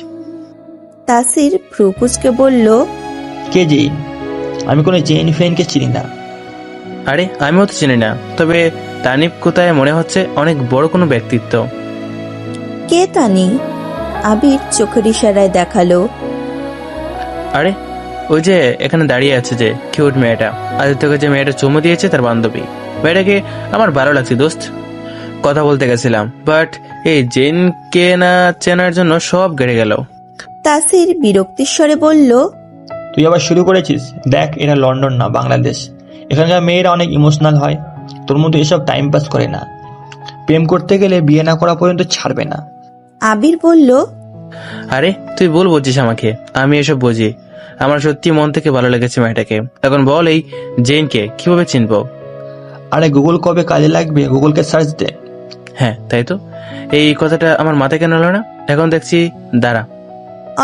তাসির ভ্রুকুচকে বলল, কে জেন? আমি কোনো জেন ফ্রেন্ডকে চিনি না। আরে আমিও তো চিনি না, তবে তানিপ কোথায় মনে হচ্ছে অনেক বড় কোনো ব্যক্তিত্ব। কে তানি? আবির চোখের ইশারায় দেখালো। আরে ওই যে এখানে দাঁড়িয়ে আছে যে কিউট মেয়েটা, আদিত্যকে যে মেয়েটা চুমু দিয়েছে তার বান্ধবী। মেয়েটাকে আমার ভালো লাগছে দোস্ত, কথা বলতে গেছিলাম, বাট এই জেনকে না চেনার জন্য সব গেড়ে গেল। তাসির বিরক্তির স্বরে বলল, তুই আবার শুরু করেছিস? দেখ, এটা লন্ডন না, বাংলাদেশ। এখানকার মেয়েরা অনেক ইমোশনাল হয়, তোর মতো এসব টাইম পাস করে না। প্রেম করতে গেলে বিয়ে না করা পর্যন্ত ছাড়বে না। আবির বলল, আরে তুই ভুল বলছিস আমাকে, আমি এসব বুঝি। আমার সত্যি মন থেকে ভালো লেগেছে মেয়েটাকে। এখন বল, এই জেনকে কিভাবে চিনবো? আরে গুগল কবে কাজে লাগবে, গুগলকে সার্চ দে। হ্যাঁ তাই তো, এই কথাটা আমার মাথায় কেন এলো না? এখন দেখছি, দাঁড়া।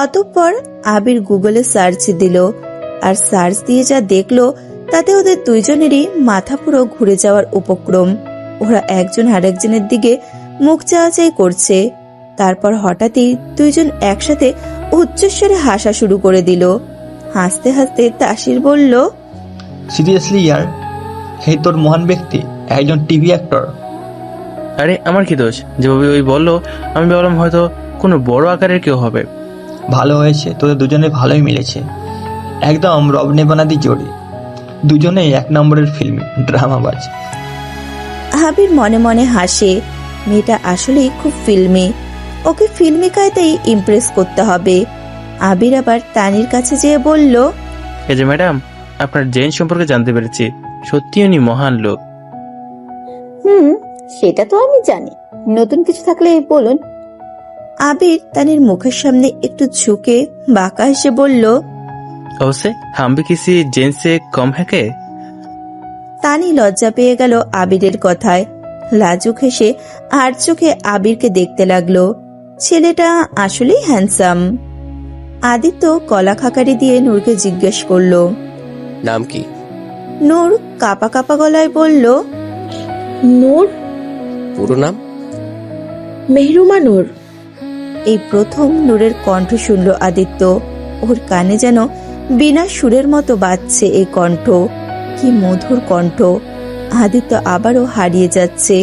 অতঃপর আবির গুগলে সার্চ দিল, আর সার্চ দিয়ে যা দেখলো তাতে ওদের দুইজনেরই মাথা পুরো ঘুরে যাওয়ার উপক্রম। ওরা একজন আরেকজনের দিকে মুখ চাওয়াচাই করছে। তারপর হঠাৎই দুইজন একসাথে উচ্চস্বরে হাসা শুরু করে দিল। হাসতে হাসতে তাসির বলল, সিরিয়াসলি ইয়ার, হে তোর মহান ব্যক্তি, একজন টিভি অ্যাক্টর। আরে আমার কি দোষ? যেভাবে ওই বললো আমি ভাবলাম হয়তো কোনো বড় আকারের কেউ হবে। ভালো হয়েছে, তোদের দুজনে ভালোই মিলেছে, একদম রবনে বানাদি জোড়ি। দুজনেই 1 নম্বরের ফিল্ম ড্রামাবাজ। আবির মনে মনে হাসে। মেয়েটা আসলেই খুব ফিল্মি, ওকে ফিল্মি কায়দাই ইমপ্রেস করতে হবে। আবির আবার তানির কাছে যেয়ে বলল, এই যে ম্যাডাম, আপনার জেন সম্পর্কে জানতে পেরেছি, সত্যি উনি মহান লোক। সেটা তো আমি জানি, নতুন কিছু থাকলে বলুন। আবির তানির মুখের সামনে একটু ঝুঁকে বাঁকা হেসে বলল, অবশ্যই, হাম ভি কিসি জেন সে কম হ্যাঁ কে? তানি লজ্জা পেয়ে গেল আবিরের কথায়। লাজুক হেসে আর চোখে আবিরকে দেখতে লাগলো। ছেলেটা আসলেই হ্যান্ডসাম। আদিত্য কলা খাকারি দিয়ে নূরকে জিজ্ঞেস করলো, নাম কি? নূর কাপা কাপা গলায় বলল, নূর। পুরো নাম? মেহরুমা নূর। এই প্রথম নূরের কণ্ঠ শুনল আদিত্য। ওর কানে যেন বিনা সুরের মতো বাজছে এই কণ্ঠ। কি মধুর কণ্ঠ! আদিত্য আবারও হারিয়ে যাচ্ছে।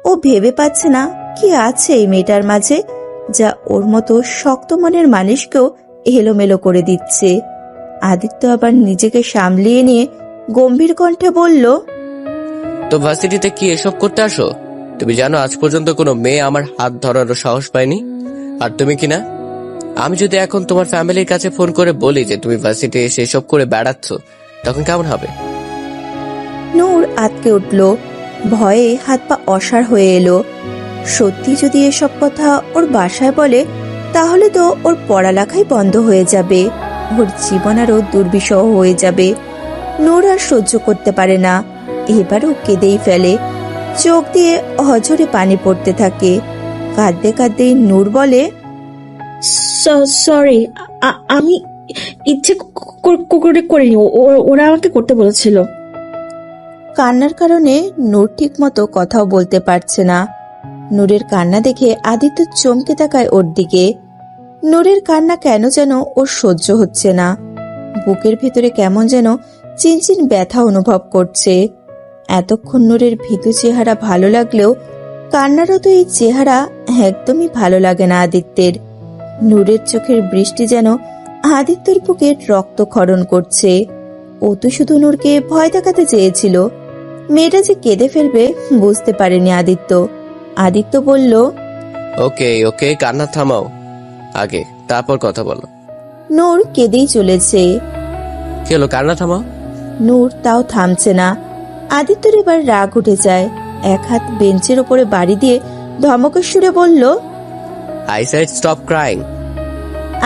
ও ভেবে পাচ্ছে না কি আছে এই মেয়েটার মাঝে, যা ওর মতো শক্ত মনের মানুষকেও এলোমেলো করে দিচ্ছে। আদিত্য আবার নিজেকে সামলিয়ে নিয়ে গম্ভীর কণ্ঠে বলল, তো ভার্সিটিতে কি এসব করতে আসো? তুমি জানো আজ পর্যন্ত কোনো মেয়ে আমার হাত ধরারও সাহস পায়নি, আর তুমি কি না? আমি যদি এখন তোমার ফ্যামিলির কাছে ফোন করে বলি যে তুমি ভার্সিটি এসে এসব করে বেড়াচ্ছ, তখন কেমন হবে? নূর আতকে উঠল, ভয়ে হাত পা অসাড় হয়ে এলো। সত্যি যদি এসব কথা ওর বাসায় বলে, তাহলে তো ওর পড়ালেখাই বন্ধ হয়ে যাবে, ওর জীবন আরো দুর্বিষহ হয়ে যাবে। নূর আর সহ্য করতে পারে না, এবারও কেঁদেই ফেলে। চোখ দিয়ে অঝরে পানি পড়তে থাকে। কাঁদতে কাঁদতে নূর বলে, সরি, আমি ইচ্ছে করে করিনি, ওরা আমাকে করতে বলেছিল। কান্নার কারণে নূর ঠিক মতো কথাও বলতে পারছে না। নূরের কান্না দেখে আদিত্য চমকে তাকায় ওর দিকে। নূরের কান্না কেন যেন ওর সহ্য হচ্ছে না। বুকের ভেতরে কেমন যেন চিনচিন ব্যথা অনুভব করছে। এতক্ষণ নূরের ভীতু চেহারা ভালো লাগলেও কান্নারত এই চেহারা একদমই ভালো লাগে না আদিত্যের। নূরের চোখের বৃষ্টি যেন আদিত্যর বুকে রক্তক্ষরণ করছে। ও তো শুধু নূরকে ভয় দেখাতে চেয়েছিল। মেয়েটা যে কেঁদে ফেলবে বুঝতে পারেনি আদিত্য। আদিত্য বলল, ওকে ওকে, কান্না থামাও আগে, তারপর কথা বলো। নূর কেঁদেই চলেছে। কি হলো, কান্না থামাও। নূর তাও থামছে না। আদিত্যর এবার রাগ উঠে যায়। এক হাত বেঞ্চের ওপরে বাড়ি দিয়ে ধমকের সুরে বলল, আই সেড স্টপ ক্রাইং।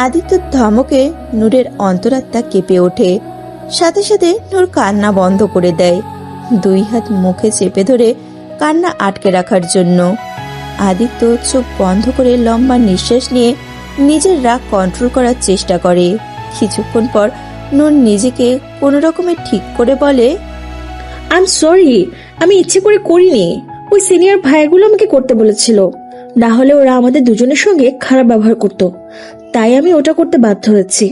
আদিত্যর ধমকে নূরের অন্তরাত্মা কেঁপে ওঠে। সাথে সাথে নূর কান্না বন্ধ করে দেয়, দুই হাত মুখে চেপে ধরে কান্না আটকে রাখার জন্য। আদিত্য চোখ বন্ধ করে লম্বা নিঃশ্বাস নিয়ে নিজের রাগ কন্ট্রোল করার চেষ্টা করে। কিছুক্ষণ পর নূর নিজেকে কোনো রকমে ঠিক করে বলে, আই এম সরি, আমি ইচ্ছে করে করিনি। ওই সিনিয়র ভাইগুলো আমাকে করতে বলেছিল, না হলে ওরা আমাদের দুজনের সঙ্গে খারাপ ব্যবহার করত, তাই আমি ওটা করতে বাধ্য হয়েছি।